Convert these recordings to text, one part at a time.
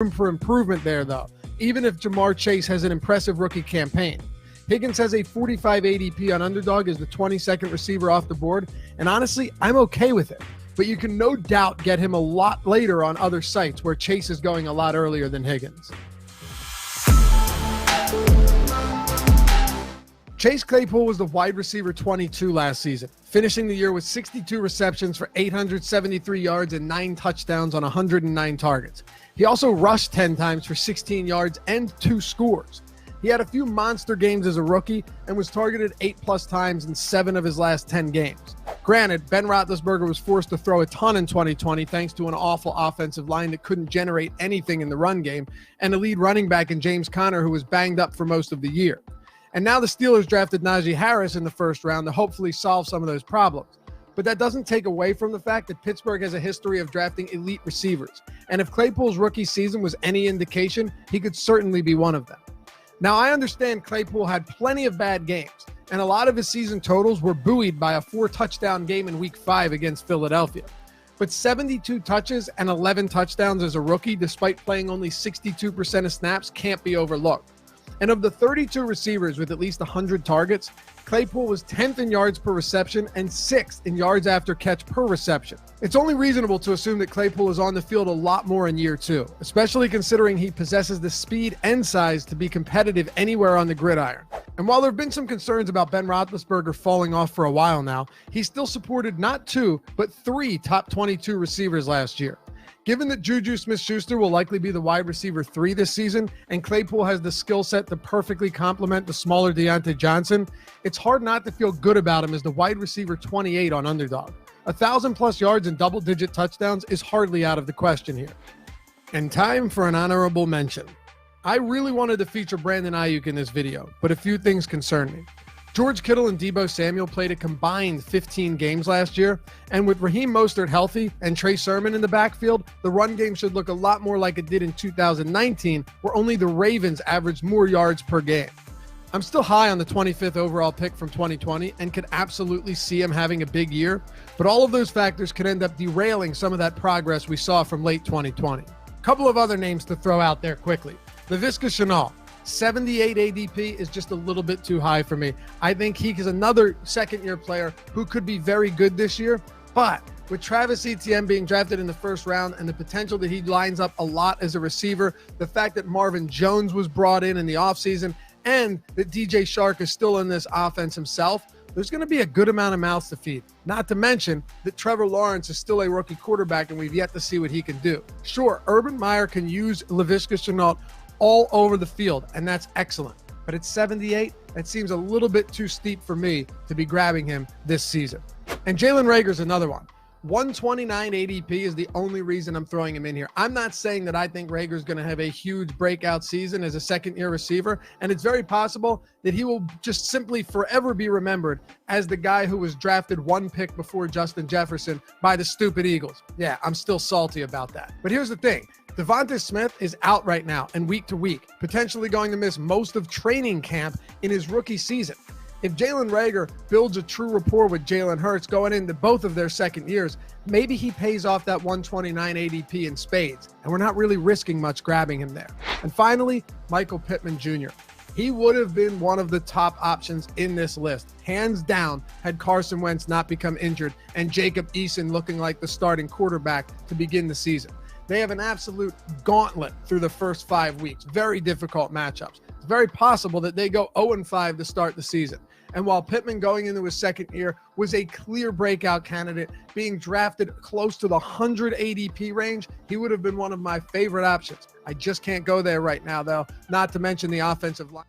room for improvement there, though, even if Jamar Chase has an impressive rookie campaign. Higgins has a 45 ADP on Underdog as the 22nd receiver off the board, and honestly, I'm okay with it. But you can no doubt get him a lot later on other sites where Chase is going a lot earlier than Higgins. Chase Claypool was the wide receiver 22 last season, finishing the year with 62 receptions for 873 yards and 9 touchdowns on 109 targets. He also rushed 10 times for 16 yards and 2 scores. He had a few monster games as a rookie and was targeted 8+ times in 7 of his last 10 games. Granted, Ben Roethlisberger was forced to throw a ton in 2020 thanks to an awful offensive line that couldn't generate anything in the run game, and a lead running back in James Conner who was banged up for most of the year. And now the Steelers drafted Najee Harris in the first round to hopefully solve some of those problems. But that doesn't take away from the fact that Pittsburgh has a history of drafting elite receivers. And if Claypool's rookie season was any indication, he could certainly be one of them. Now, I understand Claypool had plenty of bad games, and a lot of his season totals were buoyed by a 4-touchdown game in Week 5 against Philadelphia. But 72 touches and 11 touchdowns as a rookie, despite playing only 62% of snaps, can't be overlooked. And of the 32 receivers with at least 100 targets, Claypool was 10th in yards per reception and 6th in yards after catch per reception. It's only reasonable to assume that Claypool is on the field a lot more in year 2, especially considering he possesses the speed and size to be competitive anywhere on the gridiron. And while there have been some concerns about Ben Roethlisberger falling off for a while now, he still supported not 2, but 3 top 22 receivers last year. Given that Juju Smith-Schuster will likely be the wide receiver 3 this season, and Claypool has the skill set to perfectly complement the smaller Deontay Johnson, it's hard not to feel good about him as the wide receiver 28 on Underdog. 1,000+ yards and double-digit touchdowns is hardly out of the question here. And time for an honorable mention. I really wanted to feature Brandon Ayuk in this video, but a few things concern me. George Kittle and Deebo Samuel played a combined 15 games last year, and with Raheem Mostert healthy and Trey Sermon in the backfield, the run game should look a lot more like it did in 2019, where only the Ravens averaged more yards per game. I'm still high on the 25th overall pick from 2020 and could absolutely see him having a big year, but all of those factors could end up derailing some of that progress we saw from late 2020. A couple of other names to throw out there quickly. Laviska Shenault. 78 ADP is just a little bit too high for me. I think he is another second-year player who could be very good this year, but with Travis Etienne being drafted in the first round and the potential that he lines up a lot as a receiver, the fact that Marvin Jones was brought in the offseason, and that DJ Shark is still in this offense himself, there's going to be a good amount of mouths to feed. Not to mention that Trevor Lawrence is still a rookie quarterback, and we've yet to see what he can do. Sure, Urban Meyer can use Laviska Shenault all over the field, and that's excellent. But at 78, that seems a little bit too steep for me to be grabbing him this season. And Jalen Reagor's another one. 129 ADP is the only reason I'm throwing him in here. I'm not saying that I think Reagor's going to have a huge breakout season as a second-year receiver, and it's very possible that he will just simply forever be remembered as the guy who was drafted 1 pick before Justin Jefferson by the stupid Eagles. Yeah, I'm still salty about that. But here's the thing. Devonta Smith is out right now and week to week, potentially going to miss most of training camp in his rookie season. If Jalen Reagor builds a true rapport with Jalen Hurts going into both of their second years, maybe he pays off that 129 ADP in spades, and we're not really risking much grabbing him there. And finally, Michael Pittman Jr. He would have been one of the top options in this list, hands down, had Carson Wentz not become injured and Jacob Eason looking like the starting quarterback to begin the season. They have an absolute gauntlet through the first 5 weeks. Very difficult matchups. It's very possible that they go 0-5 to start the season. And while Pittman going into his second year was a clear breakout candidate, being drafted close to the 100 ADP range, he would have been one of my favorite options. I just can't go there right now, though, not to mention the offensive line.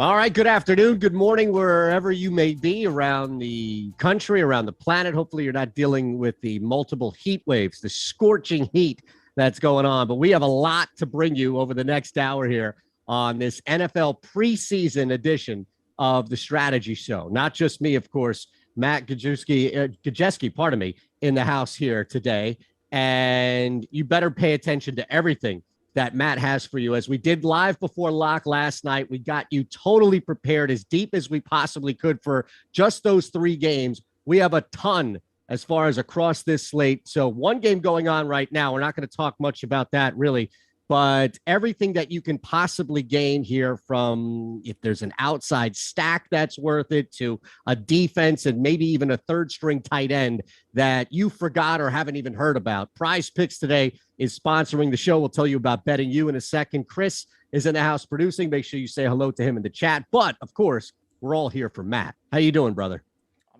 All right, good afternoon, good morning, wherever you may be around the country, around the planet. Hopefully you're not dealing with the multiple heat waves, the scorching heat that's going on. But we have a lot to bring you over the next hour here on this NFL preseason edition of the Strategy Show. Not just me, of course, Matt Gajewski, in the house here today. And you better pay attention to everything that Matt has for you. As we did live before lock last night, we got you totally prepared as deep as we possibly could for just those 3 games. We have a ton as far as across this slate. So one game going on right now. We're not going to talk much about that really, but everything that you can possibly gain here, from if there's an outside stack that's worth it, to a defense and maybe even a third string tight end that you forgot or haven't even heard about. Prize Picks today is sponsoring the show. We'll tell you about betting you in a second. Chris is in the house producing. Make sure you say hello to him in the chat. But of course, we're all here for Matt. How you doing, brother?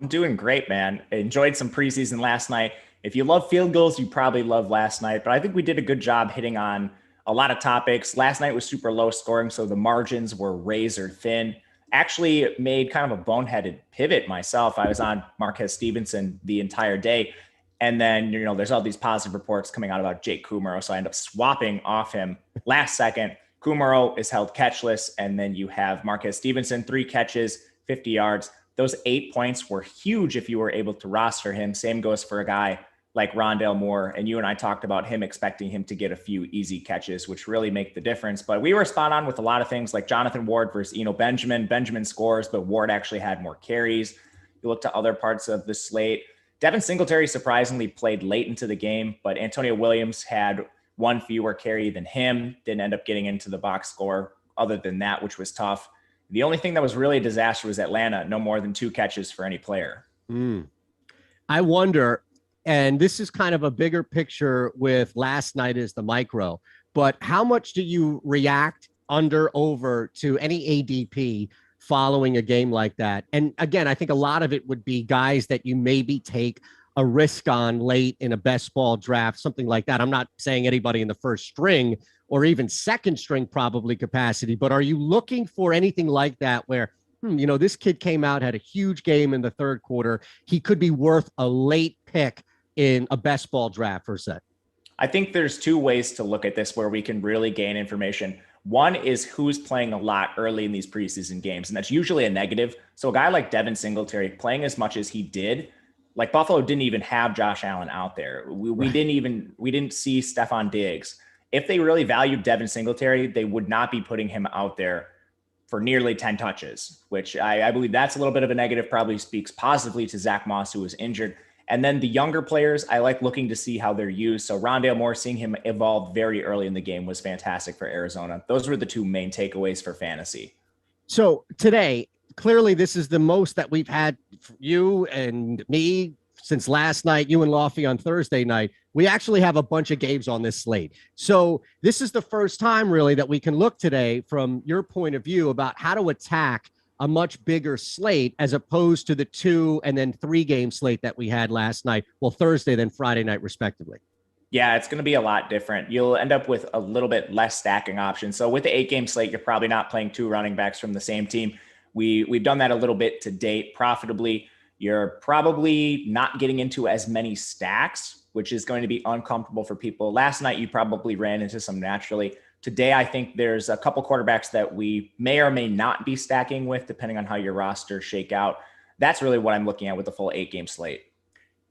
I'm doing great, man. I enjoyed some preseason last night. If you love field goals, you probably love last night, but I think we did a good job hitting on a lot of topics. Last night was super low scoring, so the margins were razor thin. Actually made kind of a boneheaded pivot myself. I was on Marquez Stevenson the entire day. And then, there's all these positive reports coming out about Jake Kumerow. So I end up swapping off him last second. Kumerow is held catchless. And then you have Marquez Stevenson, 3 catches, 50 yards. Those 8 points were huge if you were able to roster him. Same goes for a guy like Rondale Moore. And you and I talked about him expecting him to get a few easy catches, which really make the difference. But we were spot on with a lot of things, like Jonathan Ward versus Benjamin. Benjamin scores, but Ward actually had more carries. You look to other parts of the slate. Devin Singletary surprisingly played late into the game, but Antonio Williams had 1 fewer carry than him, didn't end up getting into the box score other than that, which was tough. The only thing that was really a disaster was Atlanta, no more than 2 catches for any player. I wonder, and this is kind of a bigger picture with last night as the micro, but how much do you react under, over to any ADP following a game like that? And again, I think a lot of it would be guys that you maybe take a risk on late in a best ball draft, something like that. I'm not saying anybody in the first string or even second string probably capacity, but are you looking for anything like that where, this kid came out, had a huge game in the third quarter. He could be worth a late pick in a best ball draft per se? I think there's 2 ways to look at this where we can really gain information. One is who's playing a lot early in these preseason games, and that's usually a negative. So a guy like Devin Singletary playing as much as he did, like Buffalo didn't even have Josh Allen out there. We didn't see Stephon Diggs. If they really valued Devin Singletary, they would not be putting him out there for nearly 10 touches, which I believe that's a little bit of a negative, probably speaks positively to Zach Moss, who was injured. And then the younger players, I like looking to see how they're used. So Rondale Moore, seeing him evolve very early in the game was fantastic for Arizona. Those were the 2 main takeaways for fantasy. So today, clearly this is the most that we've had for you and me since last night, you and Lofty on Thursday night. We actually have a bunch of games on this slate. So this is the first time really that we can look today from your point of view about how to attack a much bigger slate as opposed to the 2 and then 3 game slate that we had last night. Well, Thursday, then Friday night, respectively. Yeah, it's going to be a lot different. You'll end up with a little bit less stacking options. So with the 8 game slate, you're probably not playing 2 running backs from the same team. We've done that a little bit to date profitably. You're probably not getting into as many stacks, which is going to be uncomfortable for people. Last night, you probably ran into some naturally. Today, I think there's a couple quarterbacks that we may or may not be stacking with, depending on how your roster shake out. That's really what I'm looking at with the full 8 game slate.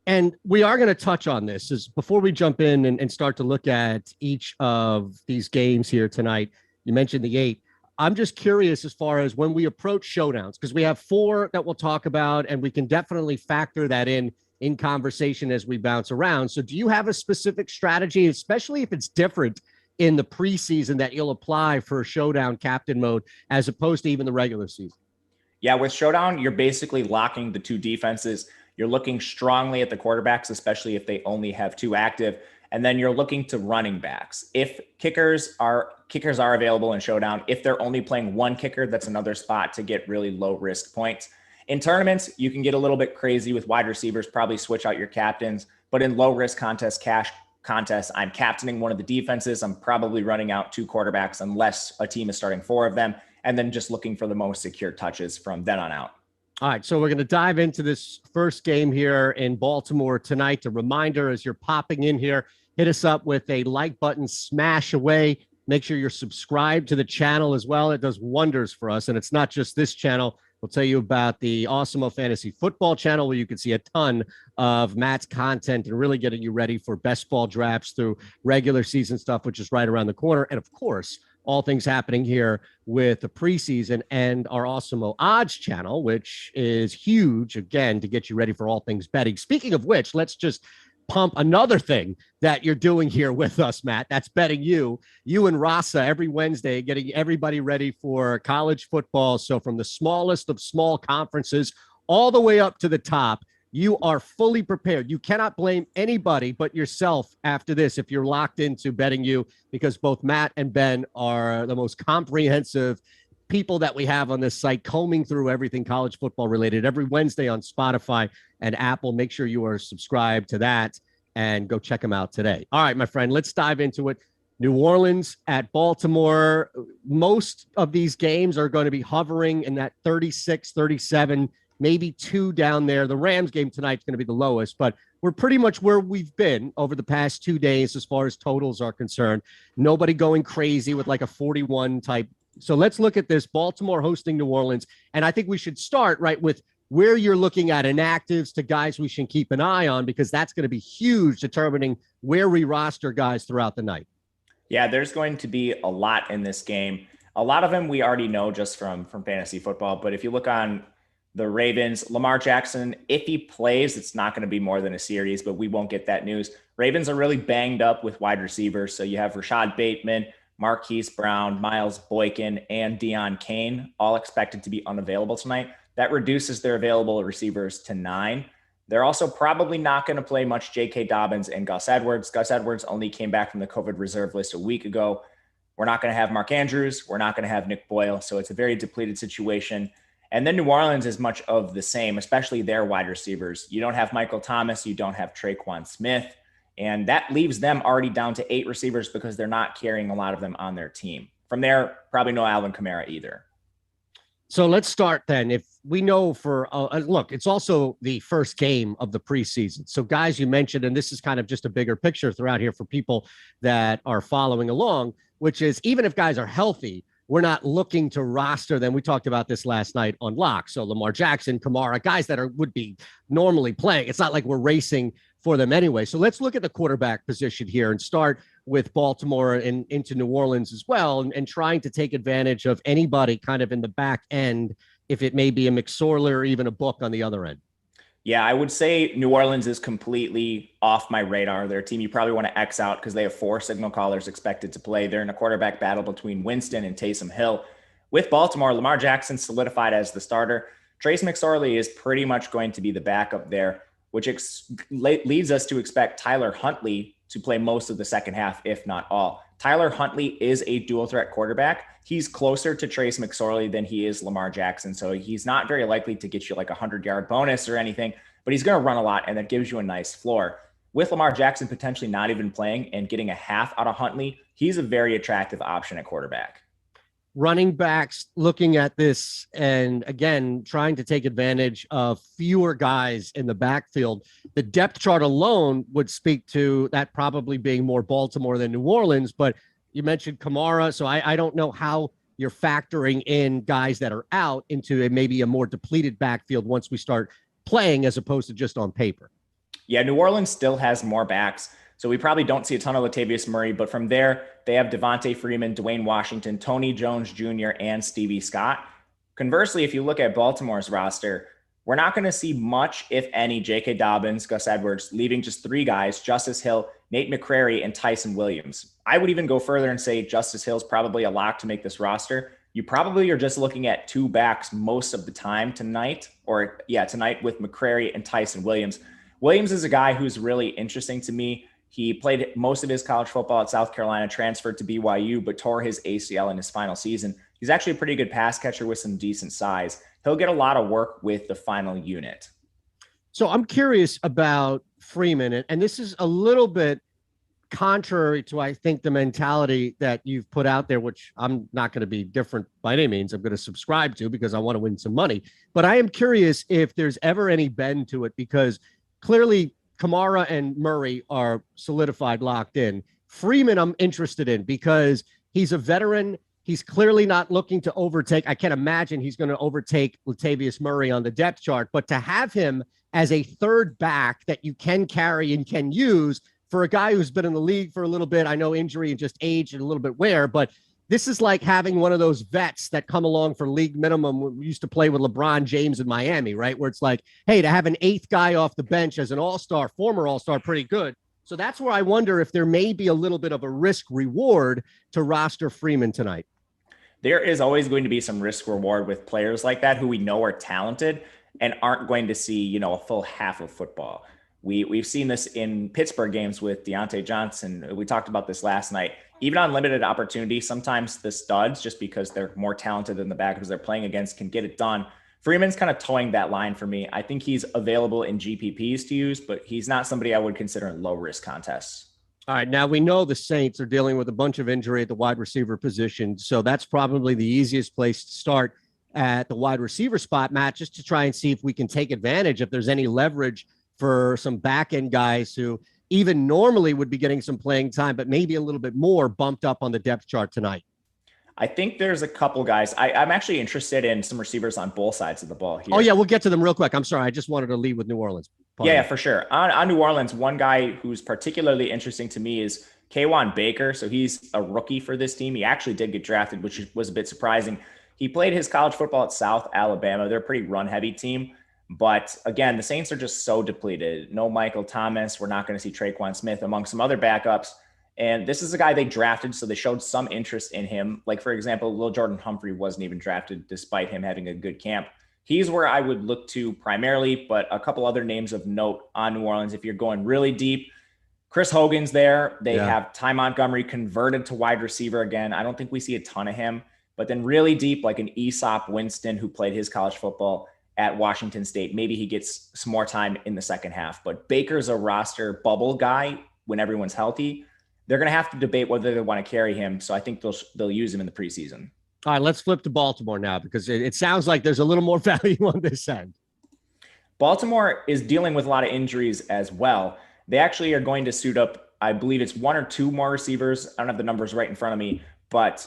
And we are going to touch on this is before we jump in and start to look at each of these games here tonight. You mentioned the 8. I'm just curious as far as when we approach showdowns, because we have 4 that we'll talk about, and we can definitely factor that in conversation as we bounce around. So do you have a specific strategy, especially if it's different in the preseason, that you'll apply for showdown captain mode as opposed to even the regular season? Yeah, with showdown, you're basically locking the 2 defenses. You're looking strongly at the quarterbacks, especially if they only have 2 active. And then you're looking to running backs. If kickers are available in showdown, if they're only playing 1 kicker, that's another spot to get really low risk points. In tournaments, you can get a little bit crazy with wide receivers, probably switch out your captains, but in low risk cash contests, I'm captaining one of the defenses. I'm probably running out 2 quarterbacks unless a team is starting 4 of them. and then just looking for the most secure touches from then on out. All right, so we're going to dive into this first game here in Baltimore tonight. A reminder, as you're popping in here, hit us up with a like button, smash away. Make sure you're subscribed to the channel as well. It does wonders for us, and it's not just this channel. We'll tell you about the Awesemo Fantasy Football channel, where you can see a ton of Matt's content and really getting you ready for best ball drafts through regular season stuff, which is right around the corner. And, of course, all things happening here with the preseason and our Awesemo Odds channel, which is huge, again, to get you ready for all things betting. Speaking of which, let's just pump another thing that you're doing here with us, Matt. That's betting you and Rasa every Wednesday, getting everybody ready for college football. So from the smallest of small conferences all the way up to the top, you are fully prepared. You cannot blame anybody but yourself after this if you're locked into betting you, because both Matt and Ben are the most comprehensive people that we have on this site, combing through everything college football related every Wednesday on Spotify and Apple. Make sure you are subscribed to that and go check them out today. All right, my friend, let's dive into it. New Orleans at Baltimore. Most of these games are going to be hovering in that 36, 37, maybe 2 down there. The Rams game tonight is going to be the lowest, but we're pretty much where we've been over the past 2 days as far as totals are concerned. Nobody going crazy with like a 41 type. So let's look at this. Baltimore hosting New Orleans. And I think we should start right with where you're looking at inactives to guys we should keep an eye on, because that's going to be huge determining where we roster guys throughout the night. Yeah, there's going to be a lot in this game. A lot of them we already know just from fantasy football. But if you look on the Ravens, Lamar Jackson, if he plays, it's not going to be more than a series, but we won't get that news. Ravens are really banged up with wide receivers. So you have Rashad Bateman, Marquise Brown, Miles Boykin, and Deion Kane, all expected to be unavailable tonight. That reduces their available receivers to 9. They're also probably not going to play much J.K. Dobbins and Gus Edwards. Gus Edwards only came back from the COVID reserve list a week ago. We're not going to have Mark Andrews. We're not going to have Nick Boyle. So it's a very depleted situation. And then New Orleans is much of the same, especially their wide receivers. You don't have Michael Thomas. You don't have Traquan Smith. And that leaves them already down to 8 receivers because they're not carrying a lot of them on their team. From there, probably no Alvin Kamara either. So let's start then. If we know for, look, it's also the first game of the preseason. So guys, you mentioned, and this is kind of just a bigger picture throughout here for people that are following along, which is even if guys are healthy, we're not looking to roster them. We talked about this last night on Lock. So Lamar Jackson, Kamara, guys that would be normally playing. It's not like we're racing for them anyway. So let's look at the quarterback position here and start with Baltimore and into New Orleans as well, and trying to take advantage of anybody kind of in the back end, if it may be a McSorley or even a Book on the other end. Yeah, I would say New Orleans is completely off my radar. They're a team you probably want to X out because they have 4 signal callers expected to play. They're in a quarterback battle between Winston and Taysom Hill. With Baltimore, Lamar Jackson solidified as the starter. Trace McSorley is pretty much going to be the backup there, which leads us to expect Tyler Huntley to play most of the second half, if not all. Tyler Huntley is a dual threat quarterback. He's closer to Trace McSorley than he is Lamar Jackson. So he's not very likely to get you like a 100-yard bonus or anything, but he's going to run a lot, and that gives you a nice floor. With Lamar Jackson potentially not even playing and getting a half out of Huntley, he's a very attractive option at quarterback. Running backs looking at this and, again, trying to take advantage of fewer guys in the backfield. The depth chart alone would speak to that probably being more Baltimore than New Orleans, but you mentioned Kamara, so I don't know how you're factoring in guys that are out into maybe a more depleted backfield once we start playing as opposed to just on paper. Yeah, New Orleans still has more backs. So we probably don't see a ton of Latavius Murray, but from there, they have Devontae Freeman, Dwayne Washington, Tony Jones Jr., and Stevie Scott. Conversely, if you look at Baltimore's roster, we're not going to see much, if any, J.K. Dobbins, Gus Edwards, leaving just 3 guys, Justice Hill, Nate McCrary, and Tyson Williams. I would even go further and say Justice Hill's probably a lock to make this roster. You probably are just looking at 2 backs most of the time tonight, tonight with McCrary and Tyson Williams. Williams is a guy who's really interesting to me. He played most of his college football at South Carolina, transferred to BYU, but tore his ACL in his final season. He's actually a pretty good pass catcher with some decent size. He'll get a lot of work with the final unit. So I'm curious about Freeman, and this is a little bit contrary to, I think, the mentality that you've put out there, which I'm not going to be different by any means. I'm going to subscribe to because I want to win some money. But I am curious if there's ever any bend to it, because clearly Kamara and Murray are solidified, locked in. Freeman, I'm interested in because he's a veteran. He's clearly not looking to overtake. I can't imagine he's going to overtake Latavius Murray on the depth chart, but to have him as a third back that you can carry and can use for a guy who's been in the league for a little bit, I know injury and just age and a little bit wear, but this is like having one of those vets that come along for league minimum. We used to play with LeBron James in Miami, right? Where it's like, hey, to have an eighth guy off the bench as an all-star, former all-star, pretty good. So that's where I wonder if there may be a little bit of a risk reward to roster Freeman tonight. There is always going to be some risk reward with players like that who we know are talented and aren't going to see, a full half of football. We've seen this in Pittsburgh games with Deontay Johnson. We talked about this last night. Even on limited opportunity, sometimes the studs, just because they're more talented than the backups they're playing against, can get it done. Freeman's kind of towing that line for me. I think he's available in GPPs to use, but he's not somebody I would consider in low-risk contests. All right, now we know the Saints are dealing with a bunch of injury at the wide receiver position, so that's probably the easiest place to start at the wide receiver spot, Matt, just to try and see if we can take advantage if there's any leverage for some back-end guys who even normally would be getting some playing time, but maybe a little bit more bumped up on the depth chart tonight. I think there's a couple guys. I'm actually interested in some receivers on both sides of the ball here. Oh, yeah, we'll get to them real quick. I'm sorry. I just wanted to lead with New Orleans. Yeah, for sure. On New Orleans, one guy who's particularly interesting to me is Kaywan Baker. So he's a rookie for this team. He actually did get drafted, which was a bit surprising. He played his college football at South Alabama. They're a pretty run-heavy team. But again, the Saints are just so depleted. No Michael Thomas. We're not going to see Traquan Smith among some other backups. And this is a guy they drafted, so they showed some interest in him. Like, for example, Lil Jordan Humphrey wasn't even drafted despite him having a good camp. He's where I would look to primarily, but a couple other names of note on New Orleans. If you're going really deep, Chris Hogan's there. They have Ty Montgomery converted to wide receiver again. I don't think we see a ton of him. But then really deep, like an Aesop Winston who played his college football at Washington State. Maybe he gets some more time in the second half. But Baker's a roster bubble guy when everyone's healthy. They're going to have to debate whether they want to carry him. So I think they'll use him in the preseason. All right, let's flip to Baltimore now because it sounds like there's a little more value on this end. Baltimore is dealing with a lot of injuries as well. They actually are going to suit up, I believe it's one or two more receivers. I don't have the numbers right in front of me. But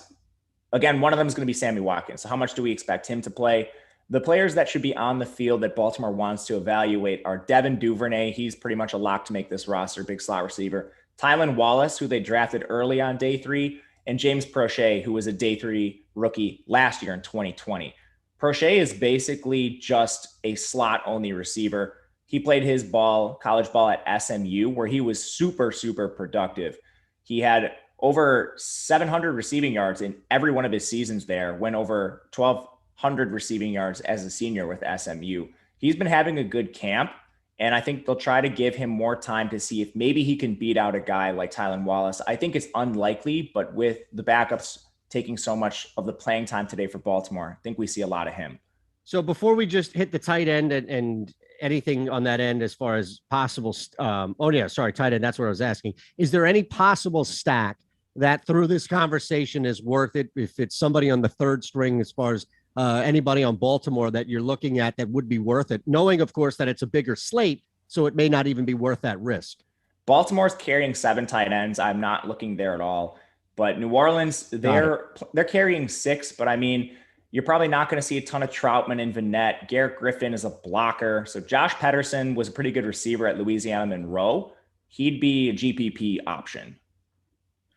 again, one of them is going to be Sammy Watkins. So how much do we expect him to play? The players that should be on the field that Baltimore wants to evaluate are Devin Duvernay. He's pretty much a lock to make this roster, big slot receiver. Tylan Wallace, who they drafted early on day 3, and James Prochet, who was a day 3 rookie last year in 2020. Prochet is basically just a slot-only receiver. He played his college ball at SMU, where he was super, super productive. He had over 700 receiving yards in every one of his seasons there, went over 1,200 receiving yards as a senior with SMU. He's been having a good camp, and I think they'll try to give him more time to see if maybe he can beat out a guy like Tylan Wallace. I think it's unlikely, but with the backups taking so much of the playing time today for Baltimore, I think we see a lot of him. So before we just hit the tight end and anything on that end as far as possible, tight end, that's what I was asking. Is there any possible stack that through this conversation is worth it if it's somebody on the third string as far as anybody on Baltimore that you're looking at that would be worth it, knowing, of course, that it's a bigger slate, so it may not even be worth that risk? Baltimore's carrying 7 tight ends. I'm not looking there at all. But New Orleans, they're carrying 6. But, I mean, you're probably not going to see a ton of Troutman and Vannett. Garrett Griffin is a blocker. So Josh Pederson was a pretty good receiver at Louisiana Monroe. He'd be a GPP option.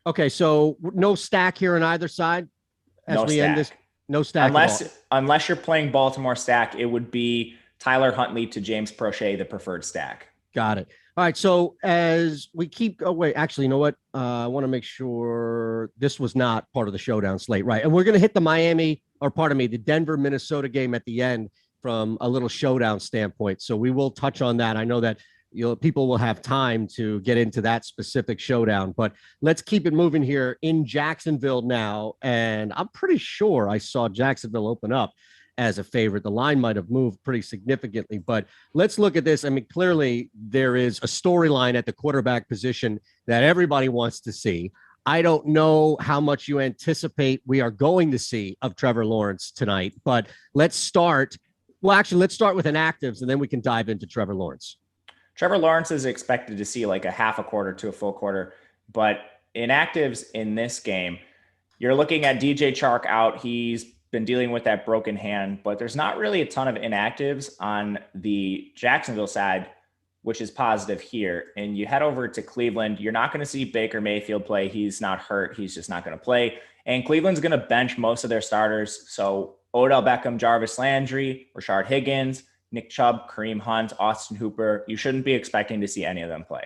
Okay, so no stack here on either side as we end this? No stack. Unless you're playing Baltimore stack, it would be Tyler Huntley to James Prochet, the preferred stack. Got it. All right. So as we keep, actually, you know what? I want to make sure this was not part of the showdown slate, right? And we're going to hit the Denver, Minnesota game at the end from a little showdown standpoint. So we will touch on that. I know that people will have time to get into that specific showdown, but let's keep it moving here in Jacksonville now. And I'm pretty sure I saw Jacksonville open up as a favorite. The line might have moved pretty significantly, but let's look at this. I mean, clearly there is a storyline at the quarterback position that everybody wants to see. I don't know how much you anticipate we are going to see of Trevor Lawrence tonight, but let's start with inactives, and then we can dive into Trevor Lawrence. Trevor Lawrence is expected to see like a half a quarter to a full quarter, but inactives in this game, you're looking at DJ Chark out. He's been dealing with that broken hand, but there's not really a ton of inactives on the Jacksonville side, which is positive here. And you head over to Cleveland, you're not going to see Baker Mayfield play. He's not hurt. He's just not going to play. And Cleveland's going to bench most of their starters. So Odell Beckham, Jarvis Landry, Rashard Higgins, Nick Chubb, Kareem Hunt, Austin Hooper. You shouldn't be expecting to see any of them play.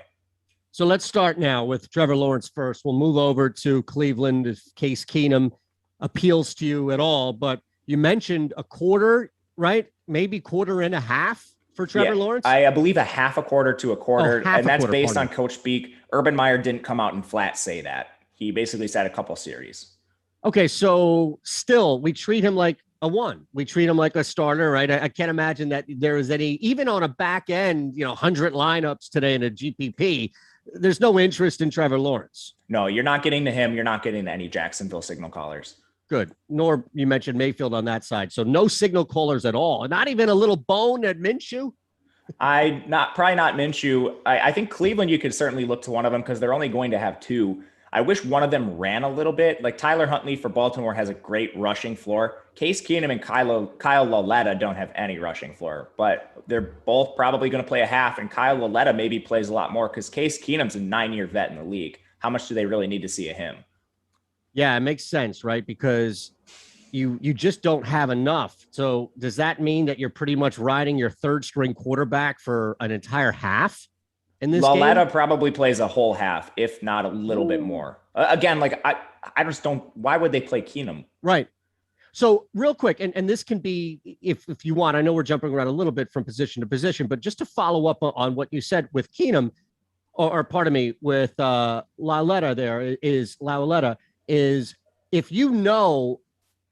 So let's start now with Trevor Lawrence first. We'll move over to Cleveland if Case Keenum appeals to you at all. But you mentioned a quarter, right? Maybe quarter and a half for Trevor Lawrence? I believe a half a quarter to a quarter, and that's based on coach speak. Urban Meyer didn't come out and flat say that. He basically said a couple series. Okay, so still, we treat him like a one. We treat him like a starter, right? I can't imagine that there is any, even on a back end, 100 lineups today in a GPP, there's no interest in Trevor Lawrence. No, you're not getting to him. You're not getting to any Jacksonville signal callers. Good. Nor you mentioned Mayfield on that side. So no signal callers at all. Not even a little bone at Minshew? Probably not Minshew. I think Cleveland, you could certainly look to one of them because they're only going to have two. I wish one of them ran a little bit. Like Tyler Huntley for Baltimore has a great rushing floor. Case Keenum and Kyle Lauletta don't have any rushing floor, but they're both probably going to play a half. And Kyle Lauletta maybe plays a lot more because Case Keenum's a 9-year vet in the league. How much do they really need to see of him? Yeah, it makes sense, right? Because you just don't have enough. So does that mean that you're pretty much riding your third string quarterback for an entire half in this game? Lauletta probably plays a whole half, if not a little bit more. Again, like I just don't. Why would they play Keenum? Right. So real quick, and this can be, if you want, I know we're jumping around a little bit from position to position, but just to follow up on what you said with Keenum, or pardon me, with Lauletta is if you know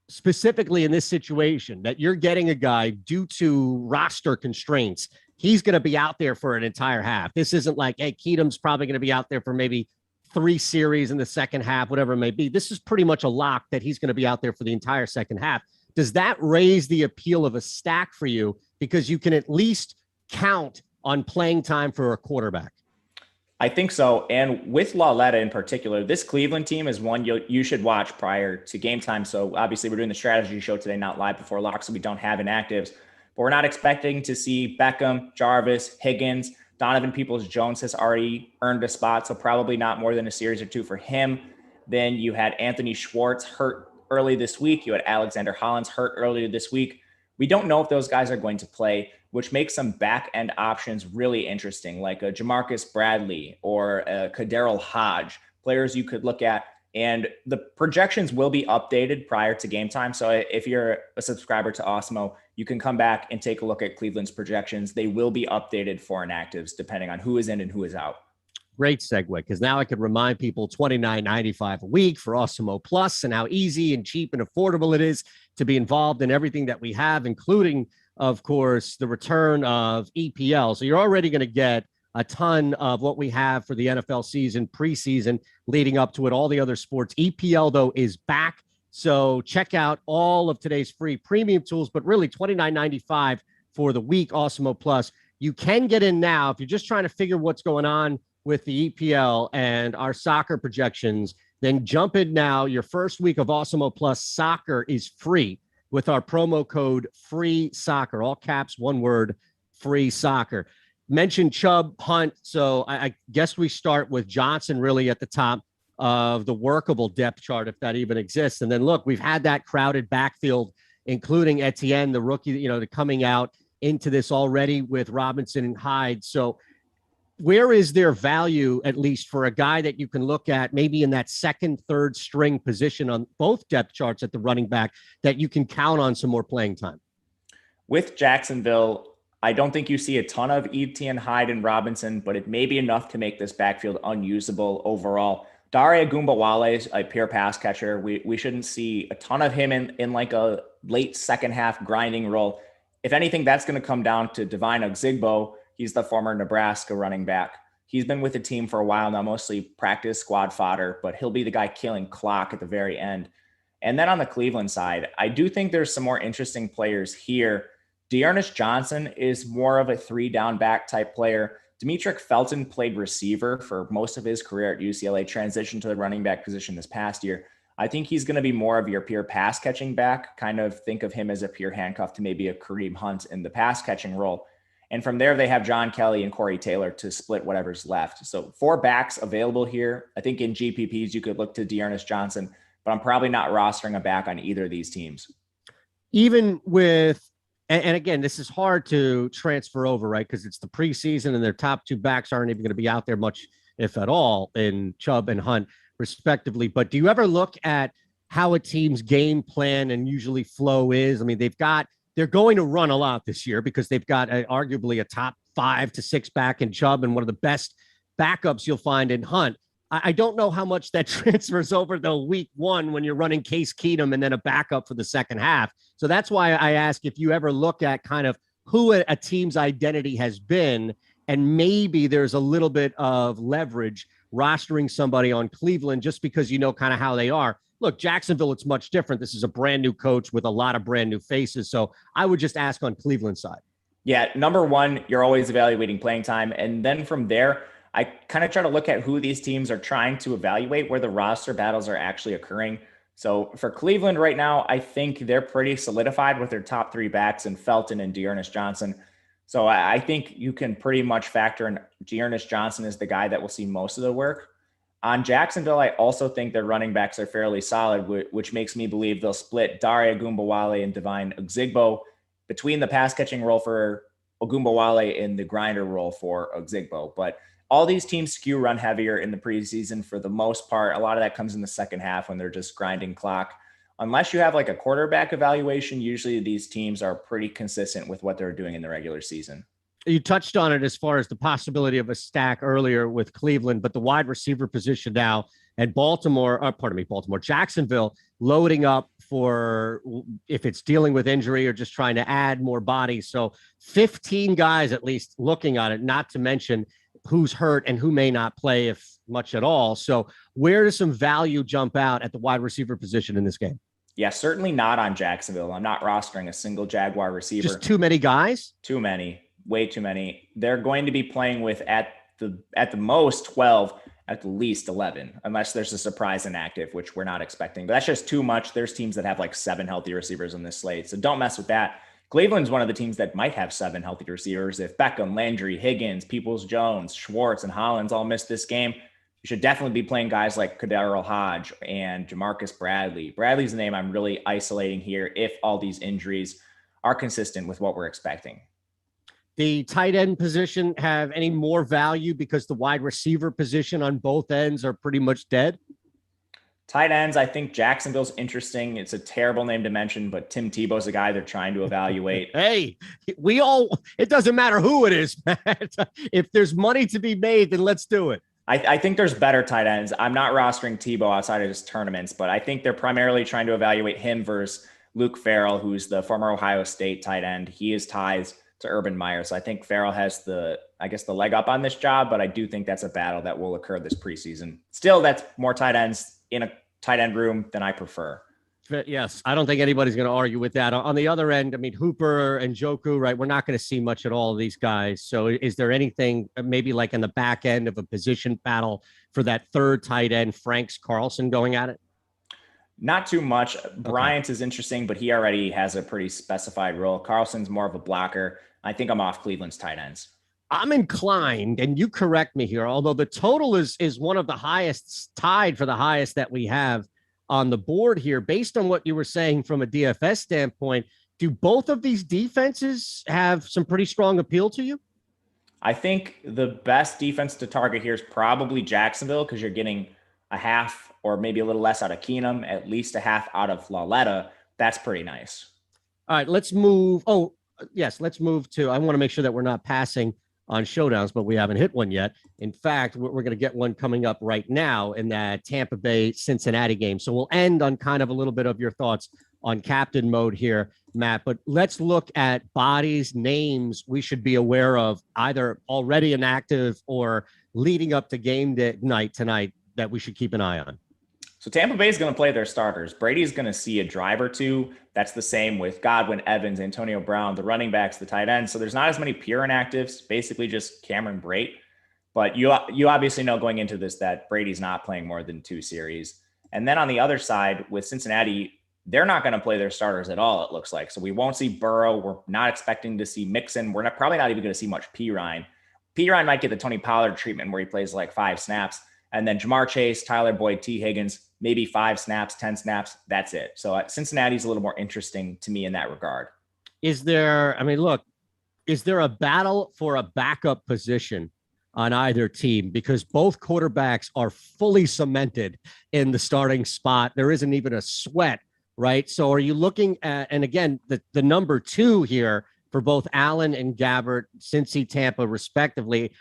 specifically in this situation that you're getting a guy due to roster constraints, he's going to be out there for an entire half. This isn't like, hey, Keenum's probably going to be out there for maybe 3 series in the second half, whatever it may be. This is pretty much a lock that he's going to be out there for the entire second half. Does that raise the appeal of a stack for you because you can at least count on playing time for a quarterback? I think so. And with Lauletta in particular, this Cleveland team is one you should watch prior to game time. So obviously we're doing the strategy show today, not live before lock, so we don't have inactives. But we're not expecting to see Beckham, Jarvis, Higgins. Donovan Peoples-Jones has already earned a spot, so probably not more than a series or two for him. Then you had Anthony Schwartz hurt early this week. You had Alexander Hollins hurt earlier this week. We don't know if those guys are going to play, which makes some back-end options really interesting, like a Jamarcus Bradley or a Kaderil Hodge, players you could look at. And the projections will be updated prior to game time. So if you're a subscriber to Awesemo, you can come back and take a look at Cleveland's projections. They will be updated for inactives depending on who is in and who is out. Great segue, because now I can remind people $29.95 a week for Awesemo Plus and how easy and cheap and affordable it is to be involved in everything that we have, including, of course, the return of EPL. So you're already going to get a ton of what we have for the NFL season, preseason, leading up to it, all the other sports. EPL, though, is back. So check out all of today's free premium tools, but really $29.95 for the week, Awesemo Plus. You can get in now if you're just trying to figure what's going on with the EPL and our soccer projections, then jump in now. Your first week of Awesemo Plus soccer is free with our promo code FREESOCCER, all caps, one word, free soccer. Mentioned Chubb, Hunt, so I guess we start with Johnson really at the top of the workable depth chart, if that even exists. And then look, we've had that crowded backfield, including Etienne, the rookie, coming out into this already with Robinson and Hyde. So where is their value, at least for a guy that you can look at maybe in that second, third string position on both depth charts at the running back that you can count on some more playing time? With Jacksonville, I don't think you see a ton of Etienne, Hyde, and Robinson, but it may be enough to make this backfield unusable overall. Dare Agumbawale is a pure pass catcher. We shouldn't see a ton of him in like a late second half grinding role. If anything, that's going to come down to Devine Ozigbo. He's the former Nebraska running back. He's been with the team for a while now, mostly practice squad fodder, but he'll be the guy killing clock at the very end. And then on the Cleveland side, I do think there's some more interesting players here. Dearness Johnson is more of a 3-down back type player. Demetric Felton played receiver for most of his career at UCLA, transitioned to the running back position this past year. I think he's going to be more of your pure pass catching back. Kind of think of him as a pure handcuff to maybe a Kareem Hunt in the pass catching role. And from there, they have John Kelly and Corey Taylor to split whatever's left. So 4 backs available here. I think in GPPs, you could look to Dearness Johnson, but I'm probably not rostering a back on either of these teams. Even with, and again, this is hard to transfer over, right? Because it's the preseason and their top 2 backs aren't even going to be out there much, if at all, in Chubb and Hunt, respectively. But do you ever look at how a team's game plan and usually flow is? I mean, they're going to run a lot this year because they've got arguably a top 5 to 6 back in Chubb and one of the best backups you'll find in Hunt. I don't know how much that transfers over to week 1 when you're running Case Keenum and then a backup for the second half. So that's why I ask if you ever look at kind of who a team's identity has been, and maybe there's a little bit of leverage rostering somebody on Cleveland just because you know kind of how they are. Look, Jacksonville, it's much different. This is a brand new coach with a lot of brand new faces. So I would just ask on Cleveland side. Yeah, number one, you're always evaluating playing time. And then from there, I kind of try to look at who these teams are trying to evaluate, where the roster battles are actually occurring. So for Cleveland right now, I think they're pretty solidified with their top 3 backs in Felton and Dearness Johnson. So I think you can pretty much factor in Dearness Johnson as the guy that will see most of the work. On Jacksonville, I also think their running backs are fairly solid, which makes me believe they'll split Dare Agumbawale and Devine Ozigbo between the pass catching role for Agumbawale and the grinder role for Ozigbo. But all these teams skew run heavier in the preseason for the most part. A lot of that comes in the second half when they're just grinding clock. Unless you have like a quarterback evaluation, usually these teams are pretty consistent with what they're doing in the regular season. You touched on it as far as the possibility of a stack earlier with Cleveland, but the wide receiver position now at Jacksonville loading up for if it's dealing with injury or just trying to add more bodies. So 15 guys at least looking at it, not to mention who's hurt and who may not play, if much at all. So where does some value jump out at the wide receiver position in this game? Yeah, certainly not on Jacksonville. I'm not rostering a single Jaguar receiver. Just too many guys? Too many. Way too many. They're going to be playing with at the most 12, at the least 11, unless there's a surprise inactive, which we're not expecting. But that's just too much. There's teams that have like 7 healthy receivers on this slate. So don't mess with that. Cleveland's one of the teams that might have 7 healthy receivers. If Beckham, Landry, Higgins, Peoples-Jones, Schwartz, and Hollins all miss this game, you should definitely be playing guys like Kaderil Hodge and Jamarcus Bradley. Bradley's the name I'm really isolating here if all these injuries are consistent with what we're expecting. The tight end position have any more value because the wide receiver position on both ends are pretty much dead? Tight ends, I think Jacksonville's interesting. It's a terrible name to mention, but Tim Tebow's a guy they're trying to evaluate. Hey, it doesn't matter who it is, Matt. If there's money to be made, then let's do it. I think there's better tight ends. I'm not rostering Tebow outside of his tournaments, but I think they're primarily trying to evaluate him versus Luke Farrell, who's the former Ohio State tight end. He is ties to Urban Meyer. So I think Farrell has the leg up on this job, but I do think that's a battle that will occur this preseason. Still, that's more tight ends in a tight end room than I prefer. Yes, I don't think anybody's going to argue with that. On the other end, I mean, Hooper and Njoku, right? We're not going to see much at all of these guys. So is there anything maybe like in the back end of a position battle for that third tight end, Franks Carlson going at it? Not too much. Bryant is interesting, but he already has a pretty specified role. Carlson's more of a blocker. I think I'm off Cleveland's tight ends. I'm inclined, and you correct me here, although the total is one of the highest, tied for the highest that we have on the board here. Based on what you were saying from a DFS standpoint, do both of these defenses have some pretty strong appeal to you? I think the best defense to target here is probably Jacksonville because you're getting a half or maybe a little less out of Keenum, at least a half out of Lauletta. That's pretty nice. All right, let's move. Oh, yes, let's move to, I want to make sure that we're not passing on showdowns, but we haven't hit one yet. In fact, we're going to get one coming up right now in that Tampa Bay Cincinnati game. So we'll end on kind of a little bit of your thoughts on captain mode here, Matt, but let's look at bodies, names we should be aware of, either already inactive or leading up to game night tonight, that we should keep an eye on. So Tampa Bay is going to play their starters. Brady's going to see a drive or two. That's the same with Godwin, Evans, Antonio Brown, the running backs, the tight ends. So there's not as many pure inactives, basically just Cameron Brate. But you obviously know going into this that Brady's not playing more than 2 series. And then on the other side with Cincinnati, they're not going to play their starters at all, it looks like. So we won't see Burrow. We're not expecting to see Mixon. We're probably not even going to see much Pirine. Pirine might get the Tony Pollard treatment where he plays like 5 snaps. And then Jamar Chase, Tyler Boyd, T. Higgins, maybe 5 snaps, 10 snaps. That's it. So Cincinnati's a little more interesting to me in that regard. Is there a battle for a backup position on either team? Because both quarterbacks are fully cemented in the starting spot. There isn't even a sweat, right? So are you looking at, and again, the number 2 here for both Allen and Gabbert, Cincy, Tampa, respectively,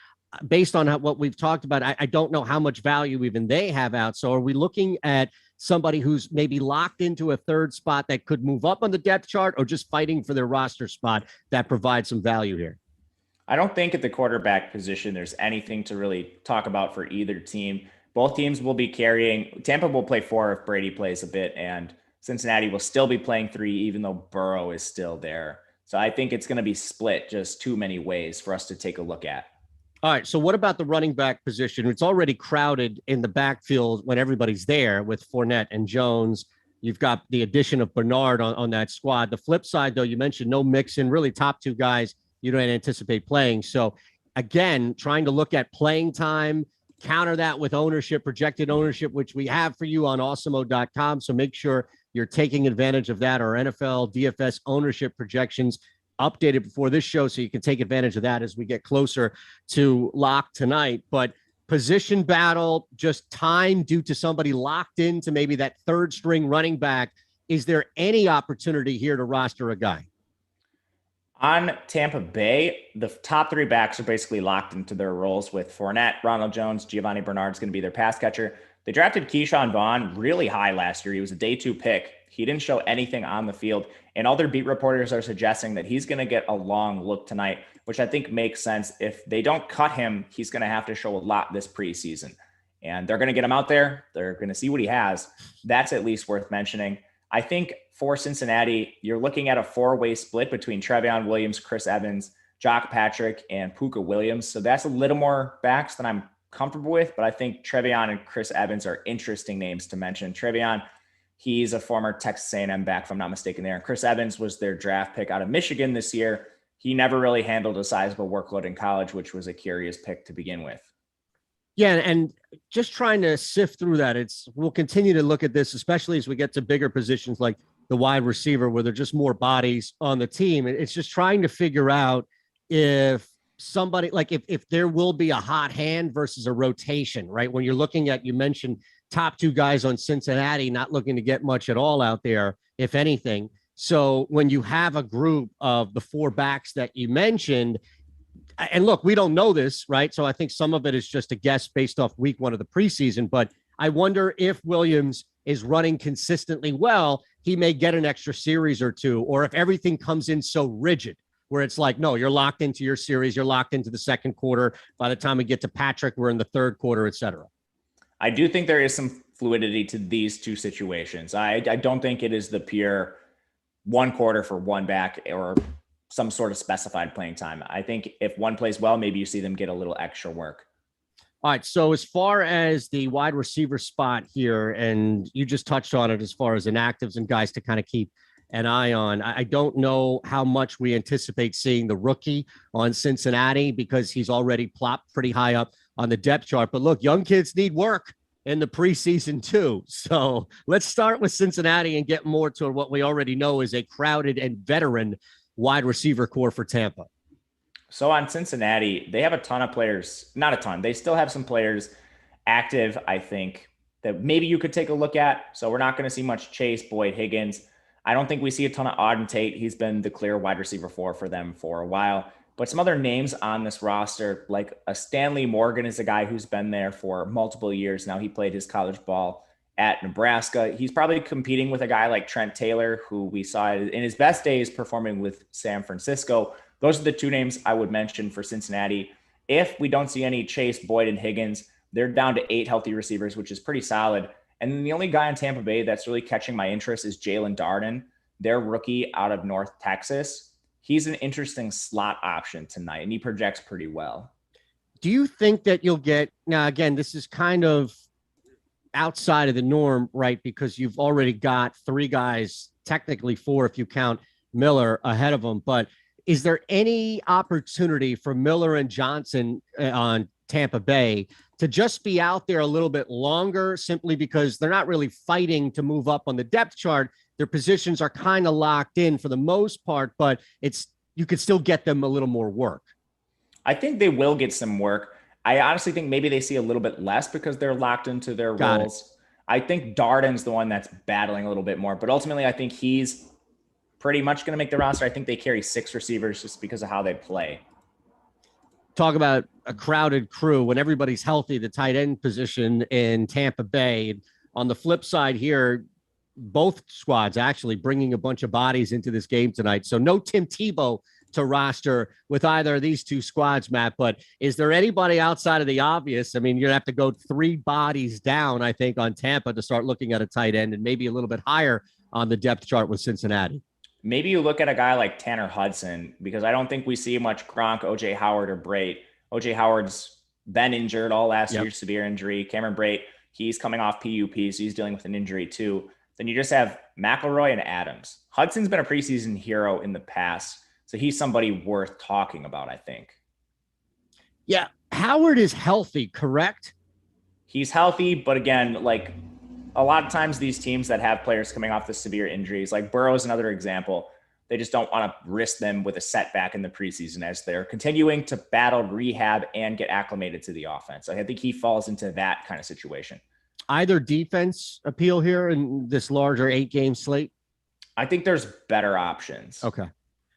based on what we've talked about, I don't know how much value even they have out. So are we looking at somebody who's maybe locked into a third spot that could move up on the depth chart, or just fighting for their roster spot that provides some value here? I don't think at the quarterback position there's anything to really talk about for either team. Both teams will be carrying. Tampa will play 4 if Brady plays a bit, and Cincinnati will still be playing 3 even though Burrow is still there. So I think it's going to be split just too many ways for us to take a look at. All right, so what about the running back position? It's already crowded in the backfield when everybody's there with Fournette and Jones. You've got the addition of Bernard on that squad. The flip side, though, you mentioned no Mixon, really top 2 guys you don't anticipate playing. So, again, trying to look at playing time, counter that with ownership, projected ownership, which we have for you on Awesemo.com. So make sure you're taking advantage of that. Our NFL DFS ownership projections updated before this show, so you can take advantage of that as we get closer to lock tonight. But position battle, just time due to somebody locked into maybe that 3rd string running back. Is there any opportunity here to roster a guy? On Tampa Bay, the top 3 backs are basically locked into their roles with Fournette, Ronald Jones, Giovanni Bernard's going to be their pass catcher. They drafted Keyshawn Vaughn really high last year. He was a day 2 pick. He didn't show anything on the field, and all their beat reporters are suggesting that he's going to get a long look tonight, which I think makes sense. If they don't cut him, he's going to have to show a lot this preseason, and they're going to get him out there. They're going to see what he has. That's at least worth mentioning. I think for Cincinnati, you're looking at a 4-way split between Trevion Williams, Chris Evans, Jock Patrick, and Puka Williams. So that's a little more backs than I'm comfortable with, but I think Trevion and Chris Evans are interesting names to mention. Trevion, he's a former Texas A&M back, if I'm not mistaken there. And Chris Evans was their draft pick out of Michigan this year. He never really handled a sizable workload in college, which was a curious pick to begin with. Yeah, and just trying to sift through that. We'll continue to look at this, especially as we get to bigger positions like the wide receiver, where there are just more bodies on the team. It's just trying to figure out if somebody, like if there will be a hot hand versus a rotation, right? When you're looking at, you mentioned top 2 guys on Cincinnati, not looking to get much at all out there, if anything. So when you have a group of the 4 backs that you mentioned, and look, we don't know this, right? So I think some of it is just a guess based off week 1 of the preseason, but I wonder if Williams is running consistently well, he may get an extra series or 2, or if everything comes in so rigid where it's like, no, you're locked into your series, you're locked into the 2nd quarter. By the time we get to Patrick, we're in the 3rd quarter, et cetera. I do think there is some fluidity to these 2 situations. I don't think it is the pure 1 quarter for 1 back or some sort of specified playing time. I think if one plays well, maybe you see them get a little extra work. All right. So as far as the wide receiver spot here, and you just touched on it as far as inactives and guys to kind of keep an eye on, I don't know how much we anticipate seeing the rookie on Cincinnati because he's already plopped pretty high up on the depth chart. But look, young kids need work in the preseason too. So let's start with Cincinnati and get more to what we already know is a crowded and veteran wide receiver core for Tampa. So on Cincinnati, they have a ton of players, not a ton. They still have some players active, I think, that maybe you could take a look at. So we're not going to see much Chase, Boyd, Higgins. I don't think we see a ton of Auden Tate. He's been the clear wide receiver 4 for them for a while. But some other names on this roster, like a Stanley Morgan is a guy who's been there for multiple years now. He played his college ball at Nebraska. He's probably competing with a guy like Trent Taylor, who we saw in his best days performing with San Francisco. Those are the two names I would mention for Cincinnati. If we don't see any Chase, Boyd, and Higgins, they're down to 8 healthy receivers, which is pretty solid. And then the only guy in Tampa Bay that's really catching my interest is Jalen Darden, their rookie out of North Texas. He's an interesting slot option tonight, and he projects pretty well. Do you think that you'll get, now again, this is kind of outside of the norm, right? Because you've already got 3 guys, technically 4 if you count Miller ahead of them. But is there any opportunity for Miller and Johnson on Tampa Bay to just be out there a little bit longer, simply because they're not really fighting to move up on the depth chart? Their positions are kind of locked in for the most part, but you could still get them a little more work. I think they will get some work. I honestly think maybe they see a little bit less because they're locked into their roles. I think Darden's the one that's battling a little bit more, but ultimately I think he's pretty much going to make the roster. I think they carry 6 receivers just because of how they play. Talk about a crowded crew when everybody's healthy, the tight end position in Tampa Bay. On the flip side here, both squads actually bringing a bunch of bodies into this game tonight. So no Tim Tebow to roster with either of these two squads, Matt, but is there anybody outside of the obvious? I mean, you're gonna have to go 3 bodies down, I think, on Tampa to start looking at a tight end, and maybe a little bit higher on the depth chart with Cincinnati. Maybe you look at a guy like Tanner Hudson, because I don't think we see much Gronk, OJ Howard, or Brate. OJ Howard's been injured all last year, severe injury. Cameron Brate, he's coming off PUP, so he's dealing with an injury too. Then you just have McElroy and Adams. Hudson's been a preseason hero in the past, so he's somebody worth talking about, I think. Yeah, Howard is healthy, correct? He's healthy, but again, like a lot of times these teams that have players coming off the severe injuries, like Burrow is another example, they just don't want to risk them with a setback in the preseason as they're continuing to battle rehab and get acclimated to the offense. I think he falls into that kind of situation. Either defense appeal here in this larger 8-game slate? I think there's better options. Okay.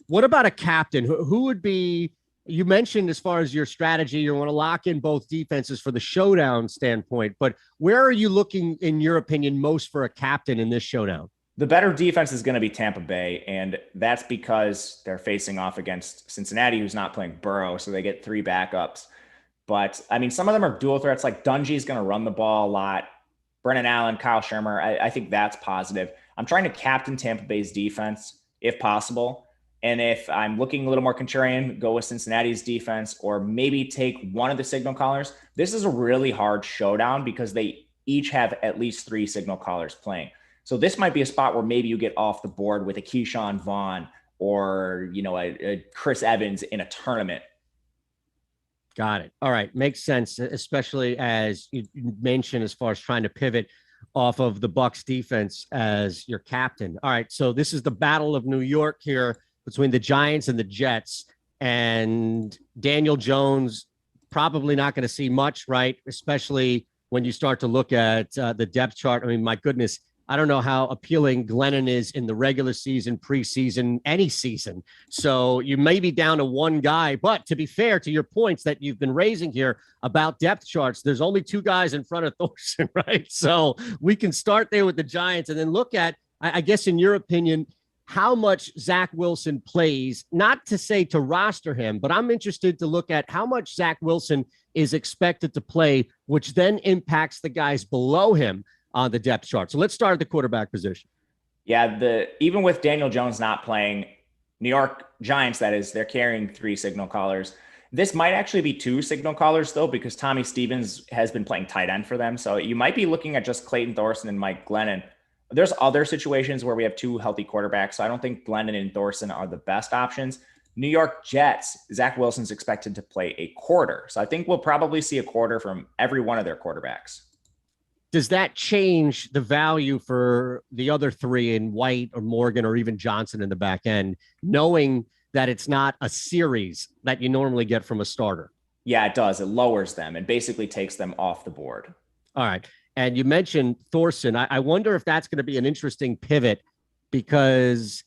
What about a captain? Who would be, you mentioned as far as your strategy, you want to lock in both defenses for the showdown standpoint, but where are you looking, in your opinion, most for a captain in this showdown? The better defense is going to be Tampa Bay, and that's because they're facing off against Cincinnati, who's not playing Burrow, so they get 3 backups. But, I mean, some of them are dual threats, like Dungy's going to run the ball a lot. Brennan Allen, Kyle Shermer, I think that's positive. I'm trying to captain Tampa Bay's defense if possible. And if I'm looking a little more contrarian, go with Cincinnati's defense, or maybe take one of the signal callers. This is a really hard showdown because they each have at least 3 signal callers playing. So this might be a spot where maybe you get off the board with a Keyshawn Vaughn or, a Chris Evans in a tournament. Got it. All right. Makes sense, especially as you mentioned, as far as trying to pivot off of the Bucs defense as your captain. All right. So this is the Battle of New York here between the Giants and the Jets, and Daniel Jones probably not going to see much, right? Especially when you start to look at the depth chart. I mean, my goodness, I don't know how appealing Glennon is in the regular season, preseason, any season. So you may be down to 1 guy, but to be fair to your points that you've been raising here about depth charts, there's only 2 guys in front of Thorson, right? So we can start there with the Giants and then look at, I guess, in your opinion, how much Zach Wilson plays, not to say to roster him, but I'm interested to look at how much Zach Wilson is expected to play, which then impacts the guys below him on the depth chart. So let's start at the quarterback position. Yeah, even with Daniel Jones not playing, New York Giants, that is, they're carrying 3 signal callers. This might actually be 2 signal callers, though, because Tommy Stevens has been playing tight end for them. So you might be looking at just Clayton Thorson and Mike Glennon. There's other situations where we have 2 healthy quarterbacks, so I don't think Glennon and Thorson are the best options. New York Jets, Zach Wilson's expected to play a quarter. So I think we'll probably see a quarter from every one of their quarterbacks. Does that change the value for the other 3 in White or Morgan or even Johnson in the back end, knowing that it's not a series that you normally get from a starter? Yeah, it does. It lowers them and basically takes them off the board. All right. And you mentioned Thorson. I wonder if that's going to be an interesting pivot, because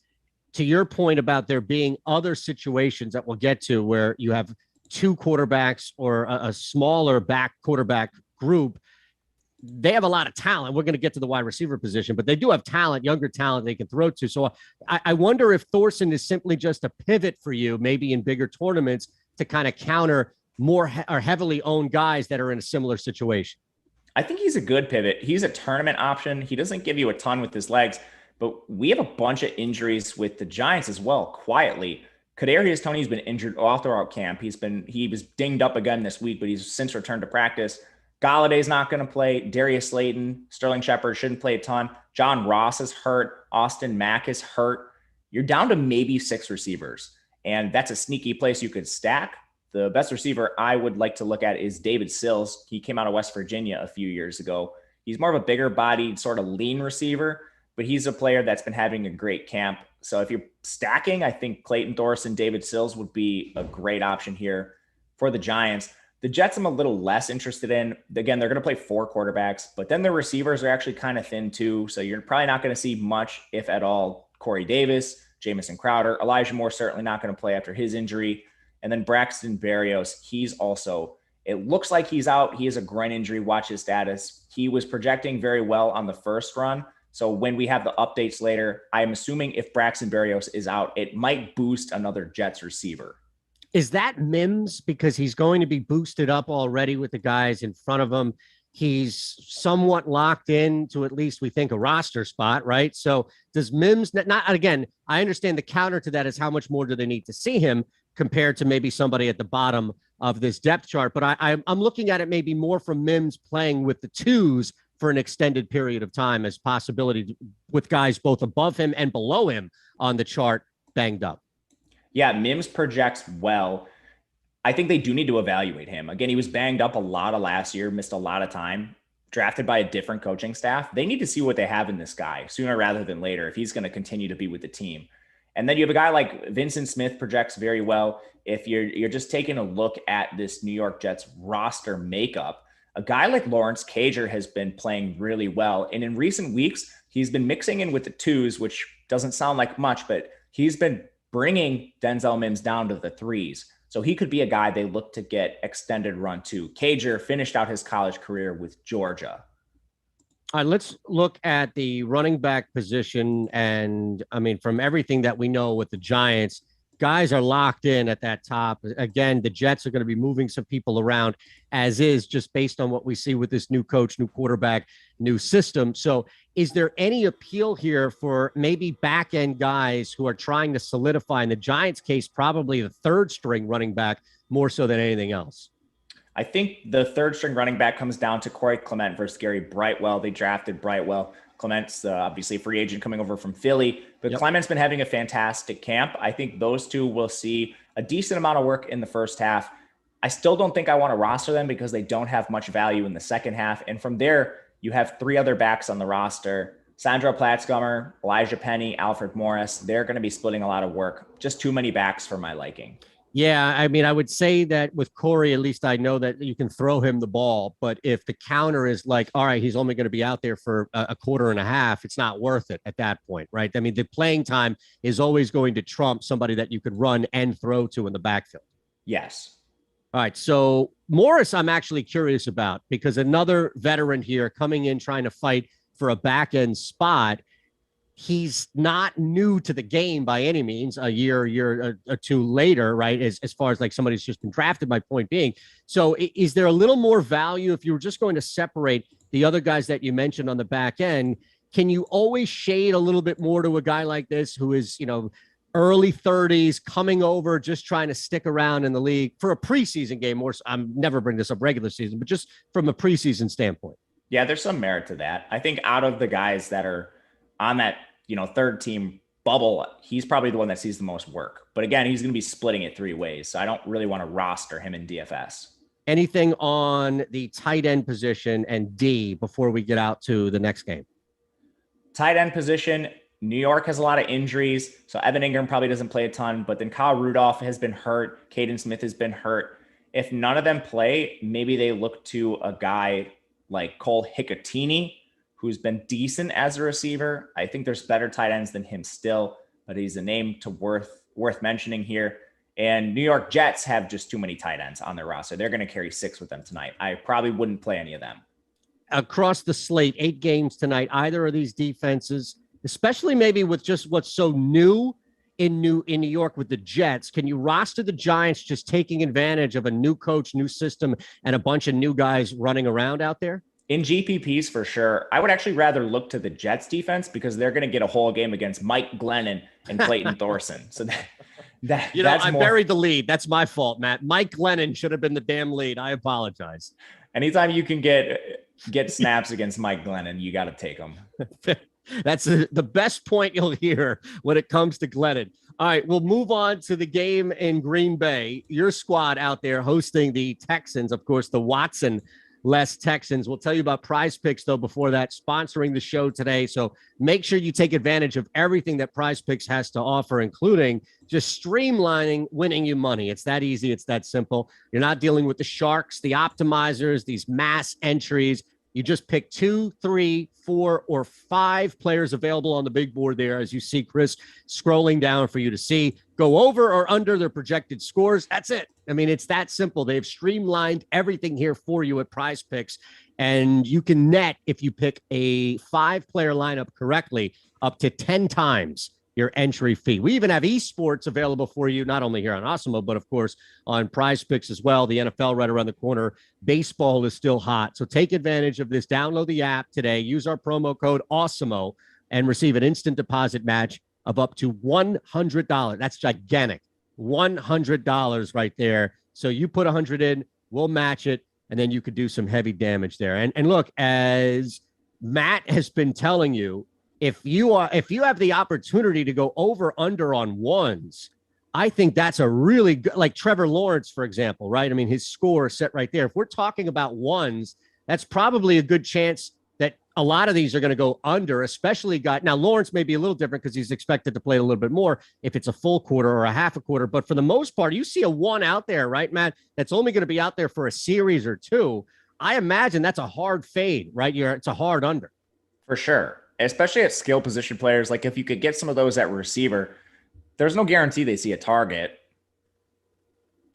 to your point about there being other situations that we'll get to where you have two quarterbacks or a smaller back quarterback group, they have a lot of talent. We're going to get to the wide receiver position, but they do have talent, younger talent they can throw to. So I wonder if Thorson is simply just a pivot for you, maybe in bigger tournaments, to kind of counter more or heavily owned guys that are in a similar situation. I think he's a good pivot. He's a tournament option. He doesn't give you a ton with his legs, but we have a bunch of injuries with the Giants as well, quietly. Kadarius Toney's been injured all throughout camp. He was dinged up again this week, but he's since returned to practice. Galladay's not going to play. Darius Slayton, Sterling Shepard shouldn't play a ton. John Ross is hurt. Austin Mack is hurt. You're down to maybe 6 receivers, and that's a sneaky place you could stack. The best receiver I would like to look at is David Sills. He came out of West Virginia a few years ago. He's more of a bigger bodied, sort of lean receiver, but he's a player that's been having a great camp. So if you're stacking, I think Clayton Thorson, David Sills would be a great option here for the Giants. The Jets I'm a little less interested in. Again, they're going to play 4 quarterbacks, but then their receivers are actually kind of thin too. So you're probably not going to see much, if at all, Corey Davis, Jamison Crowder. Elijah Moore certainly not going to play after his injury. And then Braxton Berrios, it looks like he's out. He has a groin injury. Watch his status. He was projecting very well on the first run. So when we have the updates later, I'm assuming if Braxton Berrios is out, it might boost another Jets receiver. Is that Mims? Because he's going to be boosted up already with the guys in front of him. He's somewhat locked in to, at least we think, a roster spot, right? So does Mims not again, I understand the counter to that is how much more do they need to see him compared to maybe somebody at the bottom of this depth chart. But I'm looking at it maybe more from Mims playing with the 2s for an extended period of time as possibility with guys both above him and below him on the chart banged up. Yeah, Mims projects well. I think they do need to evaluate him. Again, he was banged up a lot of last year, missed a lot of time, drafted by a different coaching staff. They need to see what they have in this guy sooner rather than later if he's going to continue to be with the team. And then you have a guy like Vincent Smith projects very well. If you're just taking a look at this New York Jets roster makeup, a guy like Lawrence Cager has been playing really well. And in recent weeks, he's been mixing in with the 2s, which doesn't sound like much, but he's been bringing Denzel Mims down to the 3s. So he could be a guy they look to get extended run to. Cager finished out his college career with Georgia. All right, let's look at the running back position. And I mean, from everything that we know with the Giants, guys are locked in at that top. Again, the Jets are going to be moving some people around as is, just based on what we see with this new coach, new quarterback, new system. So is there any appeal here for maybe back end guys who are trying to solidify, in the Giants case, probably the 3rd string running back more so than anything else? I think the 3rd string running back comes down to Corey Clement versus Gary Brightwell. They drafted Brightwell. Clement's obviously a free agent coming over from Philly, but Clement's been having a fantastic camp. I think those two will see a decent amount of work in the first half. I still don't think I want to roster them because they don't have much value in the second half. And from there, you have 3 other backs on the roster: Sandro Platzgummer, Elijah Penny, Alfred Morris. They're going to be splitting a lot of work. Just too many backs for my liking. Yeah, I mean, I would say that with Corey, at least I know that you can throw him the ball. But if the counter is like, all right, he's only going to be out there for a quarter and a half, it's not worth it at that point, right? I mean, the playing time is always going to trump somebody that you could run and throw to in the backfield. Yes. All right, so Morris, I'm actually curious about, because another veteran here coming in trying to fight for a back end spot. He's not new to the game by any means, a year or 2 later, right? As far as like somebody who's just been drafted, my point being. So is there a little more value if you were just going to separate the other guys that you mentioned on the back end? Can you always shade a little bit more to a guy like this who is, early 30s, coming over, just trying to stick around in the league for a preseason game? Or I'm never bring this up regular season, but just from a preseason standpoint. Yeah, there's some merit to that. I think out of the guys that are on that, 3rd team bubble, he's probably the one that sees the most work. But again, he's going to be splitting it 3 ways. So I don't really want to roster him in DFS. Anything on the tight end position and D before we get out to the next game? Tight end position, New York has a lot of injuries. So Evan Ingram probably doesn't play a ton, but then Kyle Rudolph has been hurt. Caden Smith has been hurt. If none of them play, maybe they look to a guy like Cole Hikatini, who's been decent as a receiver. I think there's better tight ends than him still. but he's a name to worth mentioning here. And New York Jets have just too many tight ends on their roster. They're going to carry 6 with them tonight. I probably wouldn't play any of them. Across the slate, 8 games tonight, either of these defenses, especially maybe with just what's so new in New York with the Jets, can you roster the Giants just taking advantage of a new coach, new system, and a bunch of new guys running around out there? In GPPs, for sure. I would actually rather look to the Jets defense because they're going to get a whole game against Mike Glennon and Clayton Thorson. So I buried the lead. That's my fault, Matt. Mike Glennon should have been the damn lead. I apologize. Anytime you can get snaps against Mike Glennon, you got to take them. That's the best point you'll hear when it comes to Glennon. All right, we'll move on to the game in Green Bay. Your squad out there hosting the Texans, of course, the Watson-less Texans. We'll tell you about Prize Picks, though, before that, sponsoring the show today. So make sure you take advantage of everything that Prize Picks has to offer, including just streamlining winning you money. It's that easy. It's that simple. You're not dealing with the sharks, the optimizers, these mass entries. You just pick 2, 3, 4, or 5 players available on the big board there, as you see Chris scrolling down for you to see. Go over or under their projected scores. That's it. I mean, it's that simple. They've streamlined everything here for you at Prize Picks, and you can net, if you pick a 5-player lineup correctly, up to 10 times your entry fee. We even have esports available for you, not only here on Awesemo, but of course on Prize Picks as well. The NFL right around the corner. Baseball is still hot. So take advantage of this. Download the app today. Use our promo code Awesemo and receive an instant deposit match of up to $100. That's gigantic. $100 right there. So you put 100 in, we'll match it, and then you could do some heavy damage there. And look, as Matt has been telling you, if you have the opportunity to go over under on ones, I think that's a really good, like Trevor Lawrence, for example, right? I mean, his score is set right there. If we're talking about ones, that's probably a good chance that a lot of these are going to go under, especially now Lawrence may be a little different because he's expected to play a little bit more if it's a full quarter or a half a quarter. But for the most part, you see a 1 out there, right, Matt? That's only going to be out there for a series or 2. I imagine that's a hard fade, right? It's a hard under. For sure. Especially at skill position players. Like if you could get some of those at receiver, there's no guarantee they see a target.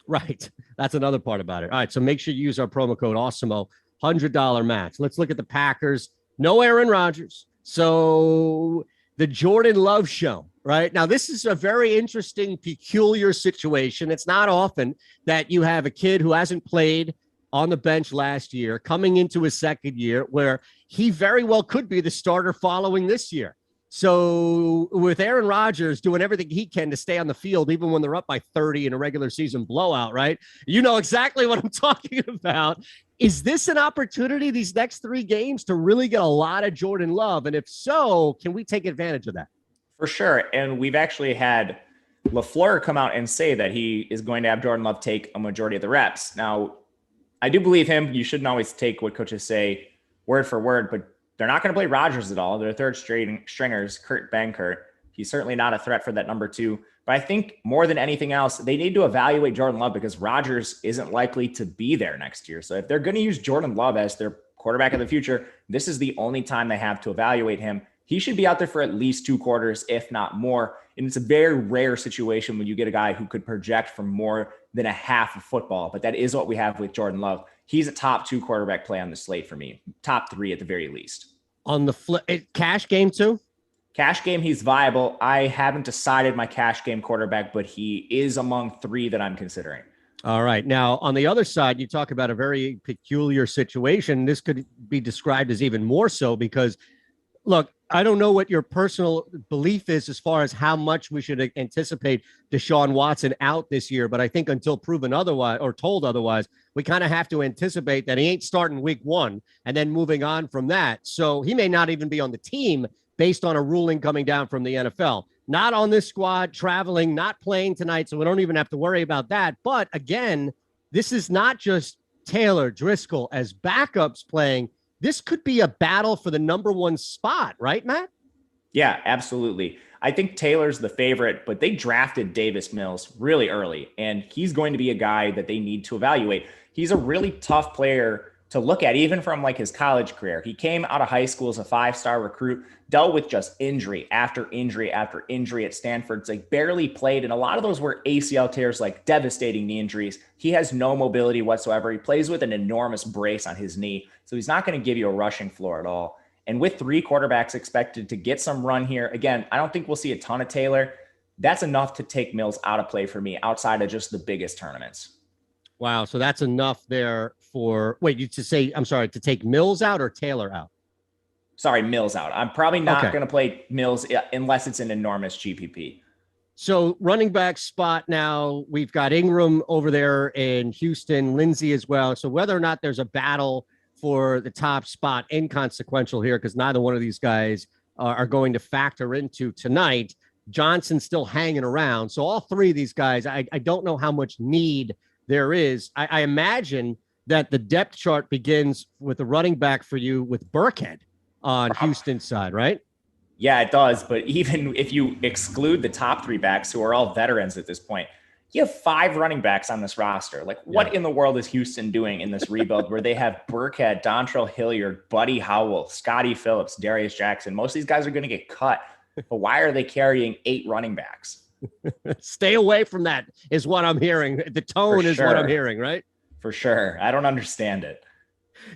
Right. That's another part about it. All right. So make sure you use our promo code Awesemo, $100 match. Let's look at the Packers. No Aaron Rodgers. So the Jordan Love show, right? Now, this is a very interesting, peculiar situation. It's not often that you have a kid who hasn't played on the bench last year, coming into his second year, where he very well could be the starter following this year. So with Aaron Rodgers doing everything he can to stay on the field, even when they're up by 30 in a regular season blowout, right? You know exactly what I'm talking about. Is this an opportunity, these next 3 games, to really get a lot of Jordan Love? And if so, can we take advantage of that? For sure. And we've actually had LaFleur come out and say that he is going to have Jordan Love take a majority of the reps. Now, I do believe him. You shouldn't always take what coaches say word for word, but they're not going to play Rodgers at all. Their third stringers, Kurt Benkert. He's certainly not a threat for that number 2. But I think more than anything else, they need to evaluate Jordan Love because Rodgers isn't likely to be there next year. So if they're going to use Jordan Love as their quarterback of the future, this is the only time they have to evaluate him. He should be out there for at least 2 quarters, if not more. And it's a very rare situation when you get a guy who could project for more than a half of football. But that is what we have with Jordan Love. He's a top 2 quarterback play on the slate for me. Top 3 at the very least. On the cash game too? Cash game, he's viable. I haven't decided my cash game quarterback, but he is among 3 that I'm considering. All right. Now, on the other side, you talk about a very peculiar situation. This could be described as even more so because, look, I don't know what your personal belief is as far as how much we should anticipate Deshaun Watson out this year. But I think until proven otherwise or told otherwise, we kind of have to anticipate that he ain't starting week 1 and then moving on from that. So he may not even be on the team based on a ruling coming down from the NFL. Not on this squad, traveling, not playing tonight. So we don't even have to worry about that. But again, this is not just Taylor, Driscoll as backups playing. This could be a battle for the number 1 spot, right, Matt? Yeah, absolutely. I think Taylor's the favorite, but they drafted Davis Mills really early, and he's going to be a guy that they need to evaluate. He's a really tough player to look at, even from like his college career. He came out of high school as a 5-star recruit, dealt with just injury after injury after injury at Stanford. It's like barely played. And a lot of those were ACL tears, like devastating knee injuries. He has no mobility whatsoever. He plays with an enormous brace on his knee. So he's not going to give you a rushing floor at all. And with 3 quarterbacks expected to get some run here, again, I don't think we'll see a ton of Taylor. That's enough to take Mills out of play for me outside of just the biggest tournaments. Wow. So that's enough there for, to take Mills out or Taylor out? Sorry, Mills out. I'm probably not going to play Mills unless it's an enormous GPP. So running back spot now, we've got Ingram over there in Houston, Lindsey as well. So whether or not there's a battle for the top spot, inconsequential here, because neither one of these guys are going to factor into tonight. Johnson's still hanging around. So all 3 of these guys, I don't know how much need there is. I imagine that the depth chart begins with the running back for you with Burkhead on Houston's side, right? Yeah, it does. But even if you exclude the top 3 backs who are all veterans at this point, you have 5 running backs on this roster. Like, what in the world is Houston doing in this rebuild where they have Burkhead, Dontrell Hilliard, Buddy Howell, Scotty Phillips, Darius Jackson? Most of these guys are going to get cut. But why are they carrying 8 running backs? Stay away from that is what I'm hearing. The tone is what I'm hearing, right? For sure. I don't understand it.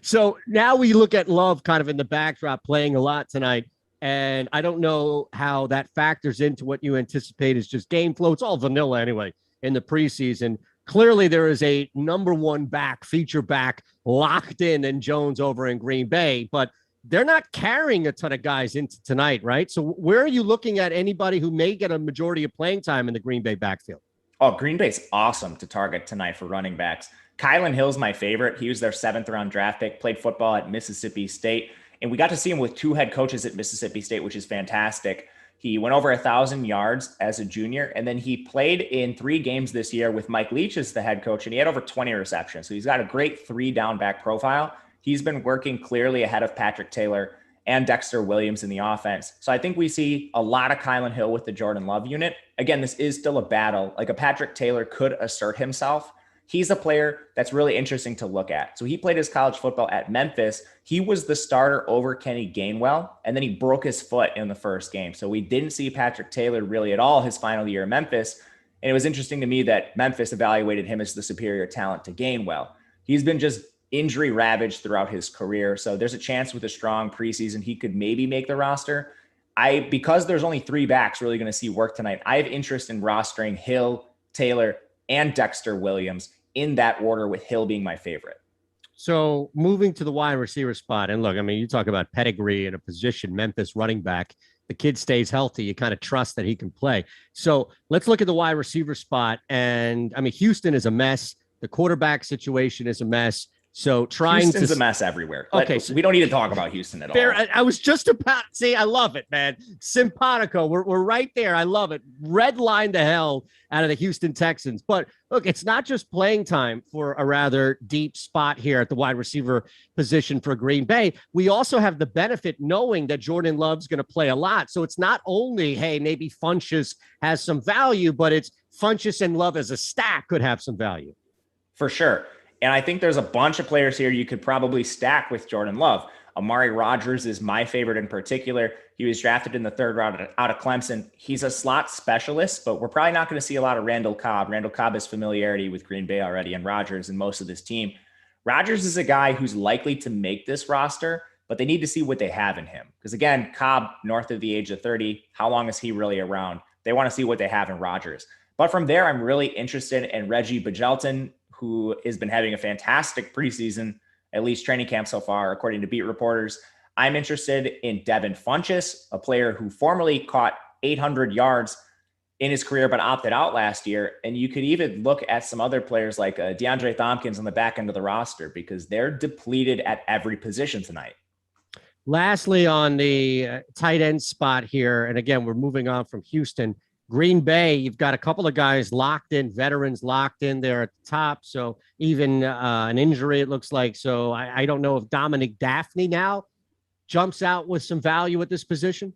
So now we look at Love kind of in the backdrop playing a lot tonight. And I don't know how that factors into what you anticipate is just game flow. It's all vanilla anyway in the preseason. Clearly there is a number 1 back, feature back locked in Jones over in Green Bay, but they're not carrying a ton of guys into tonight, right? So where are you looking at anybody who may get a majority of playing time in the Green Bay backfield? Oh, Green Bay's awesome to target tonight for running backs. Kylan Hill's my favorite. He was their 7th round draft pick, played football at Mississippi State. And we got to see him with 2 head coaches at Mississippi State, which is fantastic. He went over 1,000 yards as a junior, and then he played in 3 games this year with Mike Leach as the head coach, and he had over 20 receptions. So he's got a great 3 down back profile. He's been working clearly ahead of Patrick Taylor and Dexter Williams in the offense. So I think we see a lot of Kylan Hill with the Jordan Love unit. Again, this is still a battle. Like, a Patrick Taylor could assert himself. He's a player that's really interesting to look at. So he played his college football at Memphis. He was the starter over Kenny Gainwell, and then he broke his foot in the first game. So we didn't see Patrick Taylor really at all his final year in Memphis. And it was interesting to me that Memphis evaluated him as the superior talent to Gainwell. He's been just injury ravaged throughout his career. So there's a chance with a strong preseason, he could maybe make the roster. Because there's only 3 backs really going to see work tonight, I have interest in rostering Hill, Taylor, and Dexter Williams in that order, with Hill being my favorite. So moving to the wide receiver spot, and look, I mean, you talk about pedigree in a position, Memphis running back, the kid stays healthy. You kind of trust that he can play. So let's look at the wide receiver spot. And I mean, Houston is a mess. The quarterback situation is a mess. So Houston's a mess everywhere. Okay, so we don't need to talk about Houston at all. I was just about to say, I love it, man. Simpatico, we're right there. I love it. Red line the hell out of the Houston Texans. But look, it's not just playing time for a rather deep spot here at the wide receiver position for Green Bay. We also have the benefit knowing that Jordan Love's going to play a lot. So it's not only, hey, maybe Funchess has some value, but it's Funchess and Love as a stack could have some value. For sure. And I think there's a bunch of players here you could probably stack with Jordan Love. Amari Rodgers is my favorite in particular. He was drafted in the 3rd round out of Clemson. He's a slot specialist, but we're probably not going to see a lot of Randall Cobb. Randall Cobb has familiarity with Green Bay already, and Rodgers and most of this team. Rodgers is a guy who's likely to make this roster, but they need to see what they have in him. Because again, Cobb, north of the age of 30, how long is he really around? They want to see what they have in Rodgers. But from there, I'm really interested in Reggie Bajelton, who has been having a fantastic preseason, at least training camp so far, according to beat reporters. I'm interested in Devin Funchess, a player who formerly caught 800 yards in his career, but opted out last year. And you could even look at some other players like DeAndre Thompkins on the back end of the roster, because they're depleted at every position tonight. Lastly, on the tight end spot here, and again, we're moving on from Houston, Green Bay, you've got a couple of guys locked in, veterans locked in there at the top. So even an injury, it looks like. So I don't know if Dominic Daphne now jumps out with some value at this position.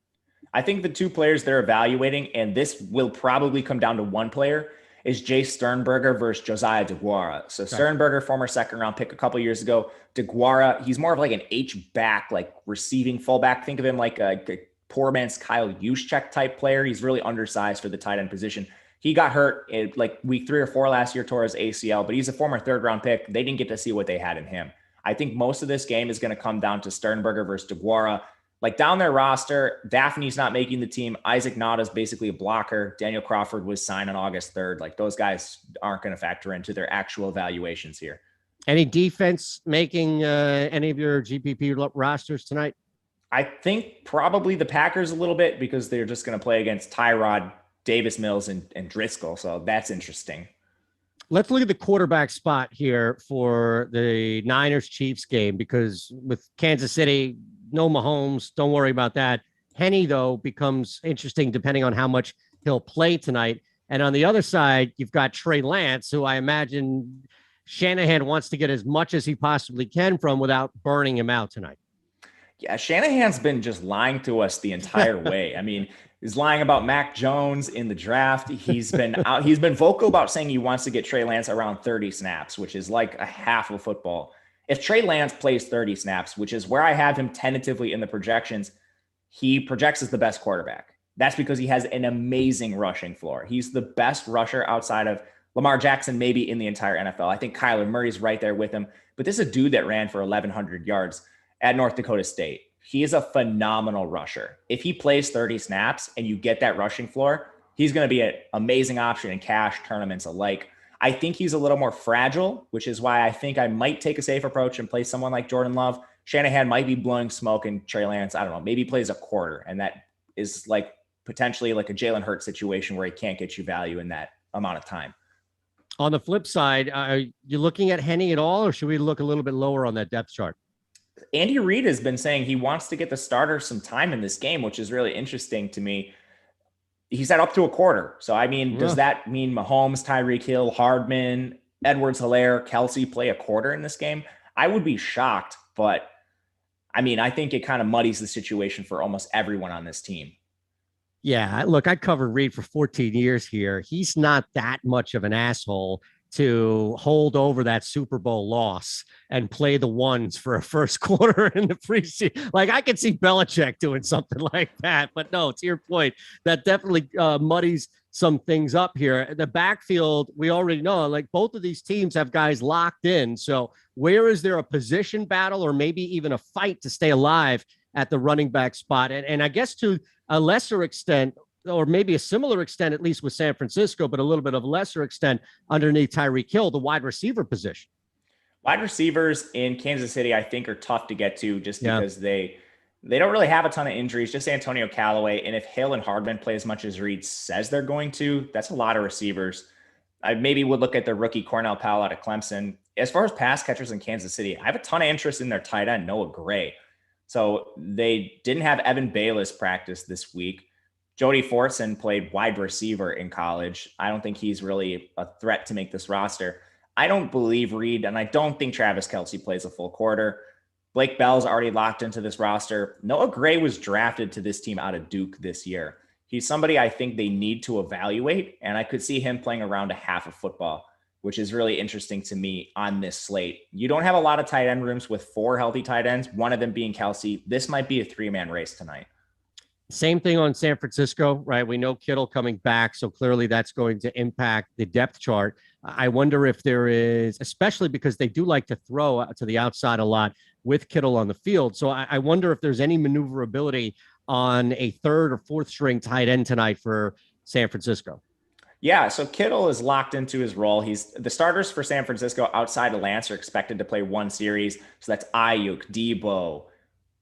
I think the 2 players they're evaluating, and this will probably come down to 1 player, is Jay Sternberger versus Josiah DeGuara. So Sternberger, former second round pick a couple years ago. DeGuara, he's more of like an H-back, like receiving fullback. Think of him like a poor man's Kyle Juszczyk type player. He's really undersized for the tight end position. He got hurt in like week 3 or 4 last year, tore his ACL, but he's a former third round pick. They didn't get to see what they had in him. I think most of this game is going to come down to Sternberger versus DeGuara. Like down their roster, Daphne's not making the team. Isaac Nada's basically a blocker. Daniel Crawford was signed on August 3rd. Like those guys aren't going to factor into their actual evaluations here. Any defense making any of your GPP rosters tonight? I think probably the Packers a little bit because they're just going to play against Tyrod, Davis Mills, and Driscoll. So that's interesting. Let's look at the quarterback spot here for the Niners-Chiefs game, because with Kansas City, no Mahomes, don't worry about that. Henny, though, becomes interesting depending on how much he'll play tonight. And on the other side, you've got Trey Lance, who I imagine Shanahan wants to get as much as he possibly can from without burning him out tonight. Yeah, Shanahan's been just lying to us the entire way. I mean, he's lying about Mac Jones in the draft. He's been out. He's been vocal about saying he wants to get Trey Lance around 30 snaps, which is like a half of football. If Trey Lance plays 30 snaps, which is where I have him tentatively in the projections, he projects as the best quarterback. That's because he has an amazing rushing floor. He's the best rusher outside of Lamar Jackson, maybe in the entire NFL. I think Kyler Murray's right there with him. But this is a dude that ran for 1,100 yards at North Dakota State. He is a phenomenal rusher. If he plays 30 snaps and you get that rushing floor, he's going to be an amazing option in cash tournaments alike. I think he's a little more fragile, which is why I think I might take a safe approach and play someone like Jordan Love. Shanahan might be blowing smoke, and Trey Lance, I don't know, maybe plays a quarter. And that is like potentially like a Jalen Hurts situation where he can't get you value in that amount of time. On the flip side, are you looking at Henny at all, or should we look a little bit lower on that depth chart? Andy Reid has been saying he wants to get the starter some time in this game, which is really interesting to me. He said up to a quarter. So, I mean, does that mean Mahomes, Tyreek Hill, Hardman, Edwards-Helaire, Kelsey play a quarter in this game? I would be shocked, but I mean, I think it kind of muddies the situation for almost everyone on this team. Yeah, look, I covered Reid for 14 years here. He's not that much of an asshole to hold over that Super Bowl loss and play the ones for a first quarter in the preseason. Like, I could see Belichick doing something like that, but no, to your point, that definitely muddies some things up here. The backfield, we already know, like both of these teams have guys locked in. So where is there a position battle or maybe even a fight to stay alive at the running back spot? And I guess to a lesser extent, or maybe a similar extent, at least with San Francisco, but a little bit of a lesser extent underneath Tyreek Hill, the wide receiver position. Wide receivers in Kansas City, I think, are tough to get to just because they don't really have a ton of injuries, just Antonio Callaway. And if Hill and Hardman play as much as Reid says they're going to, that's a lot of receivers. I maybe would look at the rookie Cornell Powell out of Clemson. As far as pass catchers in Kansas City, I have a ton of interest in their tight end, Noah Gray. So they didn't have Evan Bayless practice this week. Jody Fortson played wide receiver in college. I don't think he's really a threat to make this roster. I don't believe Reid, and I don't think Travis Kelce plays a full quarter. Blake Bell's already locked into this roster. Noah Gray was drafted to this team out of Duke this year. He's somebody I think they need to evaluate, and I could see him playing around a half of football, which is really interesting to me on this slate. You don't have a lot of tight end rooms with 4 healthy tight ends, one of them being Kelce. This might be a 3-man race tonight. Same thing on San Francisco, right? We know Kittle coming back, so clearly that's going to impact the depth chart. I wonder if there is, especially because they do like to throw to the outside a lot with Kittle on the field. So I wonder if there's any maneuverability on a 3rd or 4th string tight end tonight for San Francisco. Yeah, so Kittle is locked into his role. He's the starters for San Francisco outside of Lance are expected to play 1 series. So that's Ayuk, Debo,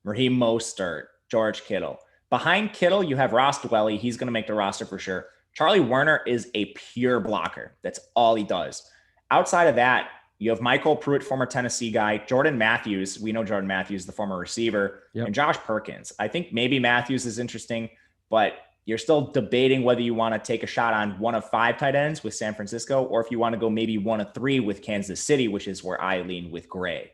Raheem Mostert, George Kittle. Behind Kittle, you have Ross Dwelly. He's going to make the roster for sure. Charlie Werner is a pure blocker. That's all he does. Outside of that, you have Michael Pruitt, former Tennessee guy, Jordan Matthews. We know Jordan Matthews, the former receiver, and Josh Perkins. I think maybe Matthews is interesting, but you're still debating whether you want to take a shot on 1 of 5 tight ends with San Francisco, or if you want to go maybe 1 of 3 with Kansas City, which is where I lean with Gray.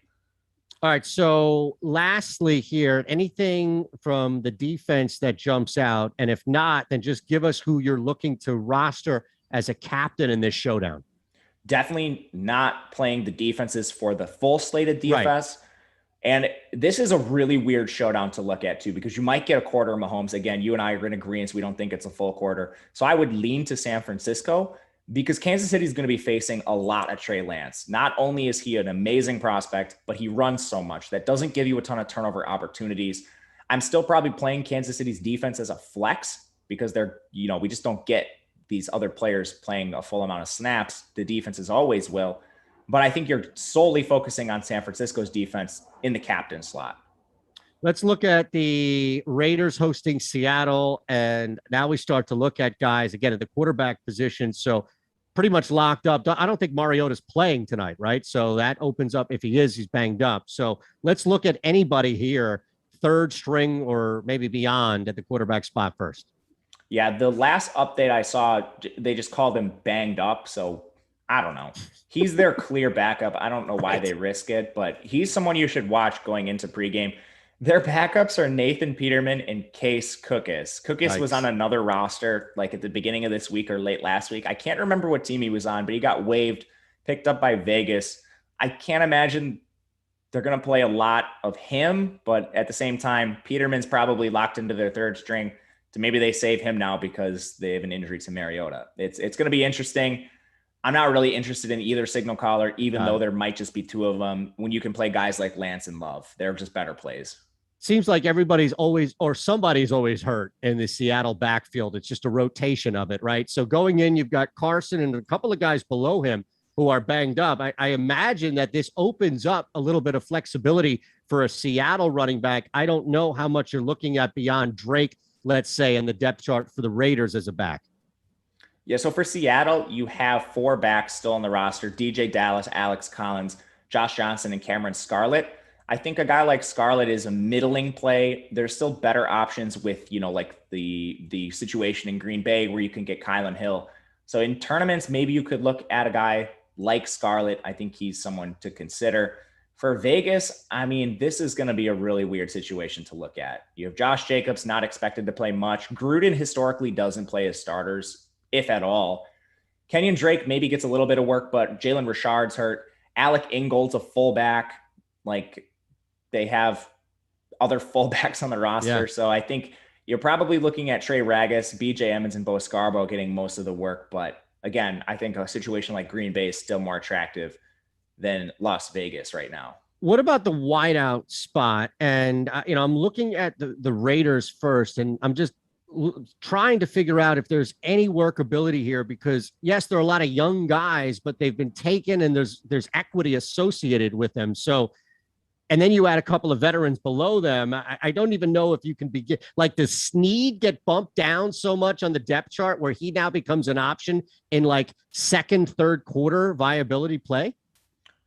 All right. So lastly here, anything from the defense that jumps out? And if not, then just give us who you're looking to roster as a captain in this showdown? Definitely not playing the defenses for the full slate of DFS. Right. And this is a really weird showdown to look at too, because you might get a quarter of Mahomes. Again, you and I are in agreement. We don't think it's a full quarter. So I would lean to San Francisco because Kansas City is going to be facing a lot of Trey Lance. Not only is he an amazing prospect, but he runs so much. That doesn't give you a ton of turnover opportunities. I'm still probably playing Kansas City's defense as a flex because they're, we just don't get these other players playing a full amount of snaps. The defenses always will. But I think you're solely focusing on San Francisco's defense in the captain slot. Let's look at the Raiders hosting Seattle. And now we start to look at guys, again, at the quarterback position. So pretty much locked up. I don't think Mariota's playing tonight, right? So that opens up. If he is, he's banged up. So let's look at anybody here, third string or maybe beyond at the quarterback spot first. Yeah, the last update I saw, they just called him banged up. So I don't know. He's their clear backup. I don't know why they risk it, but he's someone you should watch going into pregame. Their backups are Nathan Peterman and Case Cookus. Cookus was on another roster like at the beginning of this week or late last week. I can't remember what team he was on, but he got waived, picked up by Vegas. I can't imagine they're going to play a lot of him, but at the same time, Peterman's probably locked into their third string. So maybe they save him now because they have an injury to Mariota. It's going to be interesting. I'm not really interested in either signal caller, even though there might just be two of them. When you can play guys like Lance and Love, they're just better plays. Seems like everybody's always, or somebody's always hurt in the Seattle backfield. It's just a rotation of it, right? So going in, you've got Carson and a couple of guys below him who are banged up. I imagine that this opens up a little bit of flexibility for a Seattle running back. I don't know how much you're looking at beyond Drake, let's say, in the depth chart for the Raiders as a back. Yeah, so for Seattle, you have four backs still on the roster: DJ Dallas, Alex Collins, Josh Johnson, and Cameron Scarlett. I think a guy like Scarlett is a middling play. There's still better options with, like the situation in Green Bay where you can get Kylan Hill. So in tournaments, maybe you could look at a guy like Scarlett. I think he's someone to consider. For Vegas, I mean, this is going to be a really weird situation to look at. You have Josh Jacobs not expected to play much. Gruden historically doesn't play his starters, if at all. Kenyon Drake maybe gets a little bit of work, but Jalen Richard's hurt. Alec Ingold's a fullback. Like, they have other fullbacks on the roster. Yeah. So I think you're probably looking at Trey Ragas, BJ Emmons, and Bo Scarborough getting most of the work. But again, I think a situation like Green Bay is still more attractive than Las Vegas right now. What about the wideout spot? And, I'm looking at the Raiders first, and I'm just trying to figure out if there's any workability here, because yes, there are a lot of young guys, but they've been taken and there's equity associated with them. So, and then you add a couple of veterans below them. I don't even know if you can begin, like, does Snead get bumped down so much on the depth chart where he now becomes an option in like second, third quarter viability play?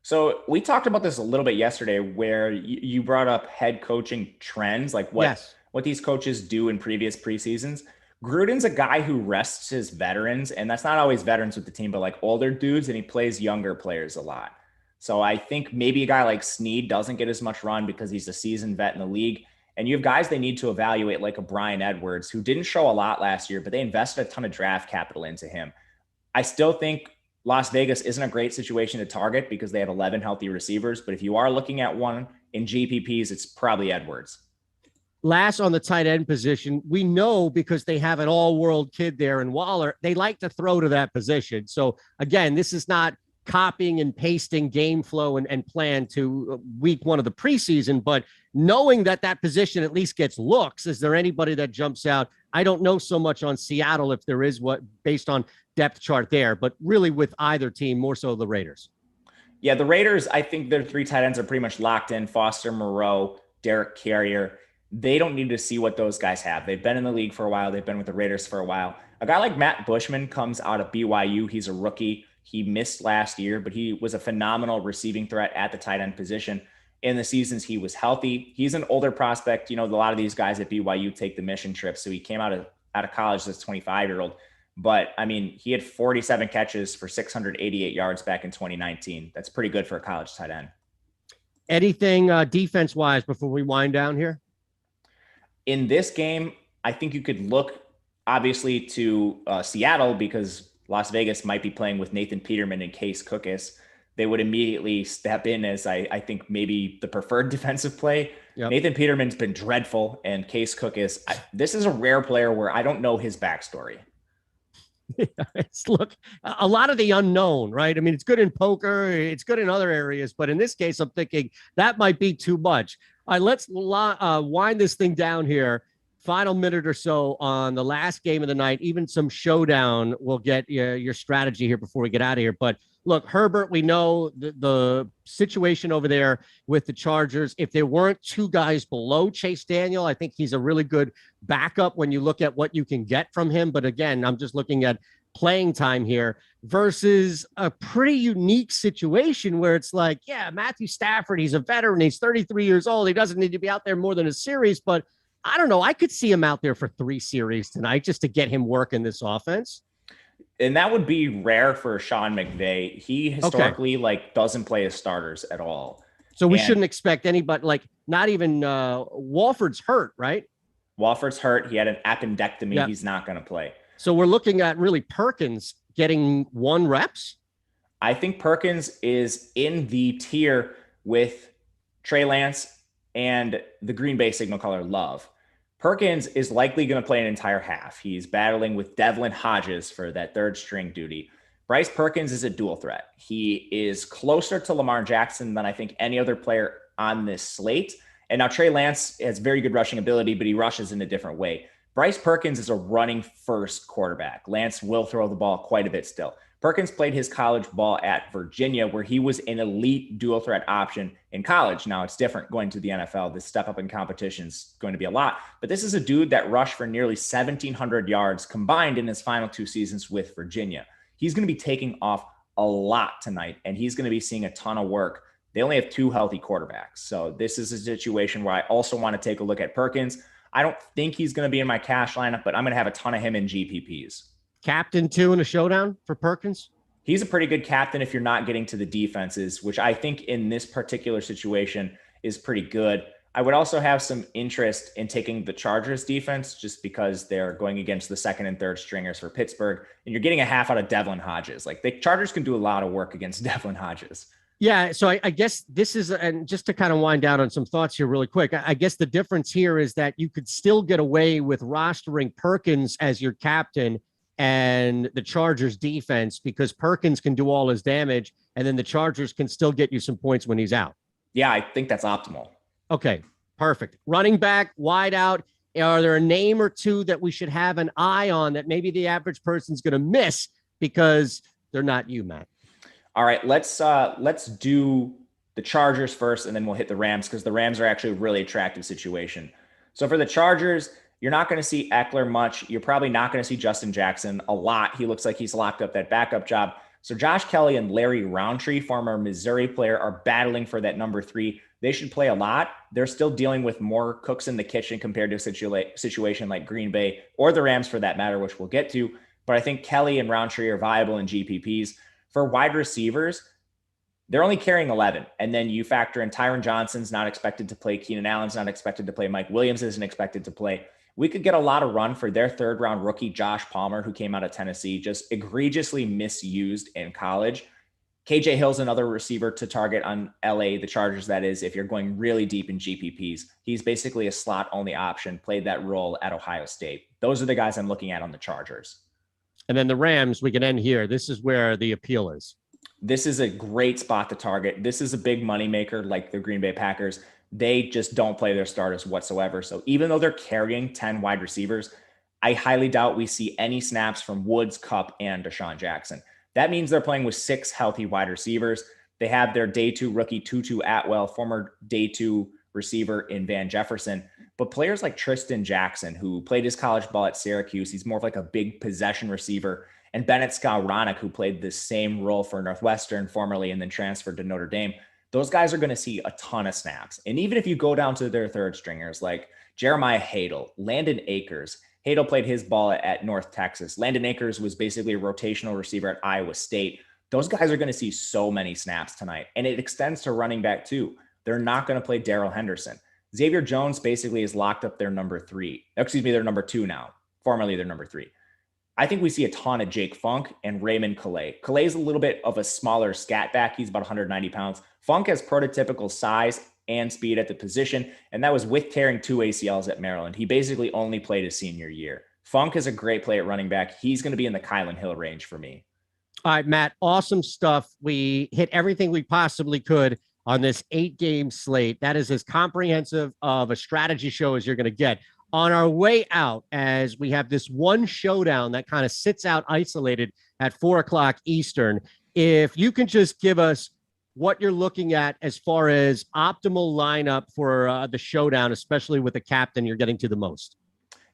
So we talked about this a little bit yesterday where you brought up head coaching trends, like what these coaches do in previous preseasons. Gruden's a guy who rests his veterans, and that's not always veterans with the team, but like older dudes, and he plays younger players a lot. So I think maybe a guy like Snead doesn't get as much run because he's a seasoned vet in the league. And you have guys they need to evaluate, like a Brian Edwards, who didn't show a lot last year, but they invested a ton of draft capital into him. I still think Las Vegas isn't a great situation to target because they have 11 healthy receivers. But if you are looking at one in GPPs, it's probably Edwards. Last on the tight end position, we know because they have an all-world kid there in Waller, they like to throw to that position. So again, this is not copying and pasting game flow and plan to week one of the preseason, but knowing that position at least gets looks. Is there anybody that jumps out? I don't know so much on Seattle if there is, what based on depth chart there, but really with either team, more so the Raiders. Yeah, the Raiders, I think their three tight ends are pretty much locked in: Foster Moreau, Derek Carrier. They don't need to see what those guys have. They've been in the league for a while. They've been with the Raiders for a while. A guy like Matt Bushman comes out of BYU. He's a rookie. He missed last year, but he was a phenomenal receiving threat at the tight end position in the seasons he was healthy. He's an older prospect. A lot of these guys at BYU take the mission trip. So he came out of college as a 25-year-old. But I mean, he had 47 catches for 688 yards back in 2019. That's pretty good for a college tight end. Anything defense-wise before we wind down here? In this game, I think you could look obviously to Seattle because Las Vegas might be playing with Nathan Peterman and Case Cookus. They would immediately step in as I think maybe the preferred defensive play. Yep. Nathan Peterman's been dreadful, and Case Cookus, this is a rare player where I don't know his backstory. Look, a lot of the unknown, right? I mean, it's good in poker, it's good in other areas, but in this case, I'm thinking that might be too much. All right, let's wind this thing down here. Final minute or so on the last game of the night, even some showdown. We'll get your strategy here before we get out of here. But look, Herbert, we know the situation over there with the Chargers. If there weren't two guys below Chase Daniel, I think he's a really good backup when you look at what you can get from him. But again, I'm just looking at playing time here versus a pretty unique situation where it's like, yeah, Matthew Stafford, he's a veteran. He's 33 years old. He doesn't need to be out there more than a series, but I don't know. I could see him out there for 3 series tonight just to get him working this offense. And that would be rare for Sean McVay. He historically doesn't play his starters at all. So we shouldn't expect anybody, not even Walford's hurt, right? Walford's hurt. He had an appendectomy. Yep. He's not going to play. So we're looking at really Perkins getting 1 reps. I think Perkins is in the tier with Trey Lance and the Green Bay signal caller Love. Perkins is likely going to play an entire half. He's battling with Devlin Hodges for that 3rd string duty. Bryce Perkins is a dual threat. He is closer to Lamar Jackson than I think any other player on this slate. And now Trey Lance has very good rushing ability, but he rushes in a different way. Bryce Perkins is a running first quarterback. Lance will throw the ball quite a bit still. Perkins played his college ball at Virginia, where he was an elite dual threat option in college. Now it's different going to the NFL. The step up in competition is going to be a lot, but this is a dude that rushed for nearly 1,700 yards combined in his final 2 seasons with Virginia. He's going to be taking off a lot tonight, and he's going to be seeing a ton of work. They only have 2 healthy quarterbacks. So this is a situation where I also want to take a look at Perkins. I don't think he's going to be in my cash lineup, but I'm going to have a ton of him in GPPs. Captain 2 in a showdown for Perkins? He's a pretty good captain if you're not getting to the defenses, which I think in this particular situation is pretty good. I would also have some interest in taking the Chargers defense just because they're going against the 2nd and 3rd stringers for Pittsburgh, and you're getting a half out of Devlin Hodges. Like, the Chargers can do a lot of work against Devlin Hodges. Yeah, so I guess this is, and just to kind of wind down on some thoughts here really quick, I guess the difference here is that you could still get away with rostering Perkins as your captain and the Chargers defense because Perkins can do all his damage, and then the Chargers can still get you some points when he's out. Yeah, I think that's optimal. Okay, perfect. Running back, wide out. Are there a name or two that we should have an eye on that maybe the average person's going to miss because they're not you, Matt? All right, let's do the Chargers first, and then we'll hit the Rams because the Rams are actually a really attractive situation. So for the Chargers, you're not going to see Eckler much. You're probably not going to see Justin Jackson a lot. He looks like he's locked up that backup job. So Josh Kelly and Larry Roundtree, former Missouri player, are battling for that number 3. They should play a lot. They're still dealing with more cooks in the kitchen compared to a situation like Green Bay or the Rams for that matter, which we'll get to. But I think Kelly and Roundtree are viable in GPPs. For wide receivers, they're only carrying 11. And then you factor in Tyron Johnson's not expected to play. Keenan Allen's not expected to play. Mike Williams isn't expected to play. We could get a lot of run for their 3rd round rookie, Josh Palmer, who came out of Tennessee, just egregiously misused in college. KJ Hill's another receiver to target on LA, the Chargers, that is, if you're going really deep in GPPs. He's basically a slot only option, played that role at Ohio State. Those are the guys I'm looking at on the Chargers. And then the Rams, we can end here. This is where the appeal is. This is a great spot to target. This is a big moneymaker like the Green Bay Packers. They just don't play their starters whatsoever. So even though they're carrying 10 wide receivers, I highly doubt we see any snaps from Woods, Kupp, and Deshaun Jackson. That means they're playing with 6 healthy wide receivers. They have their day 2 rookie Tutu Atwell, former day 2 receiver in Van Jefferson. But players like Tristan Jackson, who played his college ball at Syracuse, he's more of like a big possession receiver. And Bennett Skowronek, who played the same role for Northwestern formerly and then transferred to Notre Dame. Those guys are going to see a ton of snaps. And even if you go down to their 3rd stringers like Jeremiah Hadel, Landon Akers, Hadel played his ball at North Texas. Landon Akers was basically a rotational receiver at Iowa State. Those guys are going to see so many snaps tonight. And it extends to running back too. They're not going to play Darrell Henderson. Xavier Jones basically is locked up their number 3. Excuse me, their number 2 now. Formerly their number 3. I think we see a ton of Jake Funk and Raymond Calais. Calais is a little bit of a smaller scat back. He's about 190 pounds. Funk has prototypical size and speed at the position, and that was with tearing 2 ACLs at Maryland. He basically only played his senior year. Funk is a great play at running back. He's going to be in the Kylan Hill range for me. All right, Matt, awesome stuff. We hit everything we possibly could on this 8-game slate. That is as comprehensive of a strategy show as you're going to get. On our way out, as we have this one showdown that kind of sits out isolated at 4:00 Eastern, if you can just give us what you're looking at as far as optimal lineup for the showdown, especially with the captain you're getting to the most.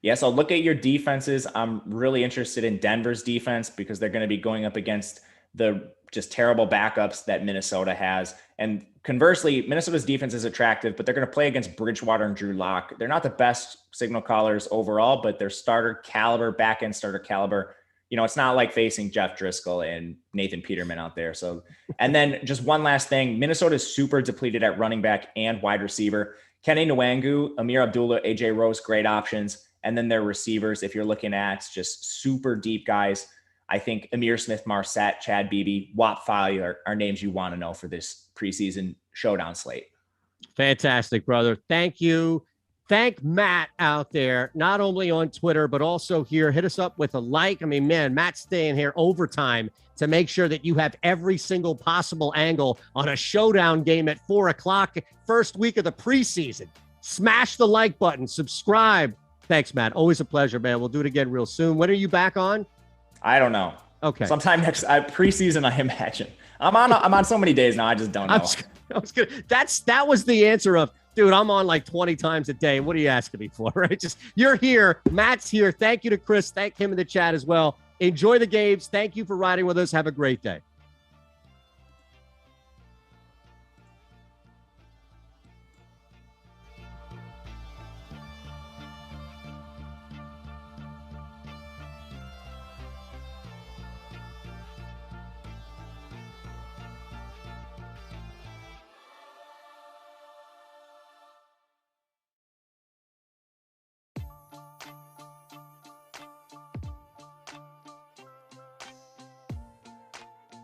Yeah, so look at your defenses. I'm really interested in Denver's defense because they're going to be going up against the just terrible backups that Minnesota has. And conversely, Minnesota's defense is attractive, but they're going to play against Bridgewater and Drew Lock. They're not the best signal callers overall, but they're starter caliber, back-end starter caliber. You know, it's not like facing Jeff Driscoll and Nathan Peterman out there. So, and then just one last thing, Minnesota is super depleted at running back and wide receiver. Kenny Nwangu, Amir Abdullah, AJ Rose, great options. And then their receivers, if you're looking at just super deep guys, I think Amir Smith-Marset, Chad Beebe, Wap Fowler are names you want to know for this preseason showdown slate. Fantastic, brother. Thank you. Thank Matt out there, not only on Twitter, but also here. Hit us up with a like. I mean, man, Matt's staying here overtime to make sure that you have every single possible angle on a showdown game at 4:00, first week of the preseason. Smash the like button, subscribe. Thanks, Matt. Always a pleasure, man. We'll do it again real soon. When are you back on? I don't know. Okay. Sometime next preseason, I imagine. I'm on so many days now. I just don't know. I was good. That was the answer of, dude, I'm on like 20 times a day. What are you asking me for? Right? Just, you're here. Matt's here. Thank you to Chris. Thank him in the chat as well. Enjoy the games. Thank you for riding with us. Have a great day.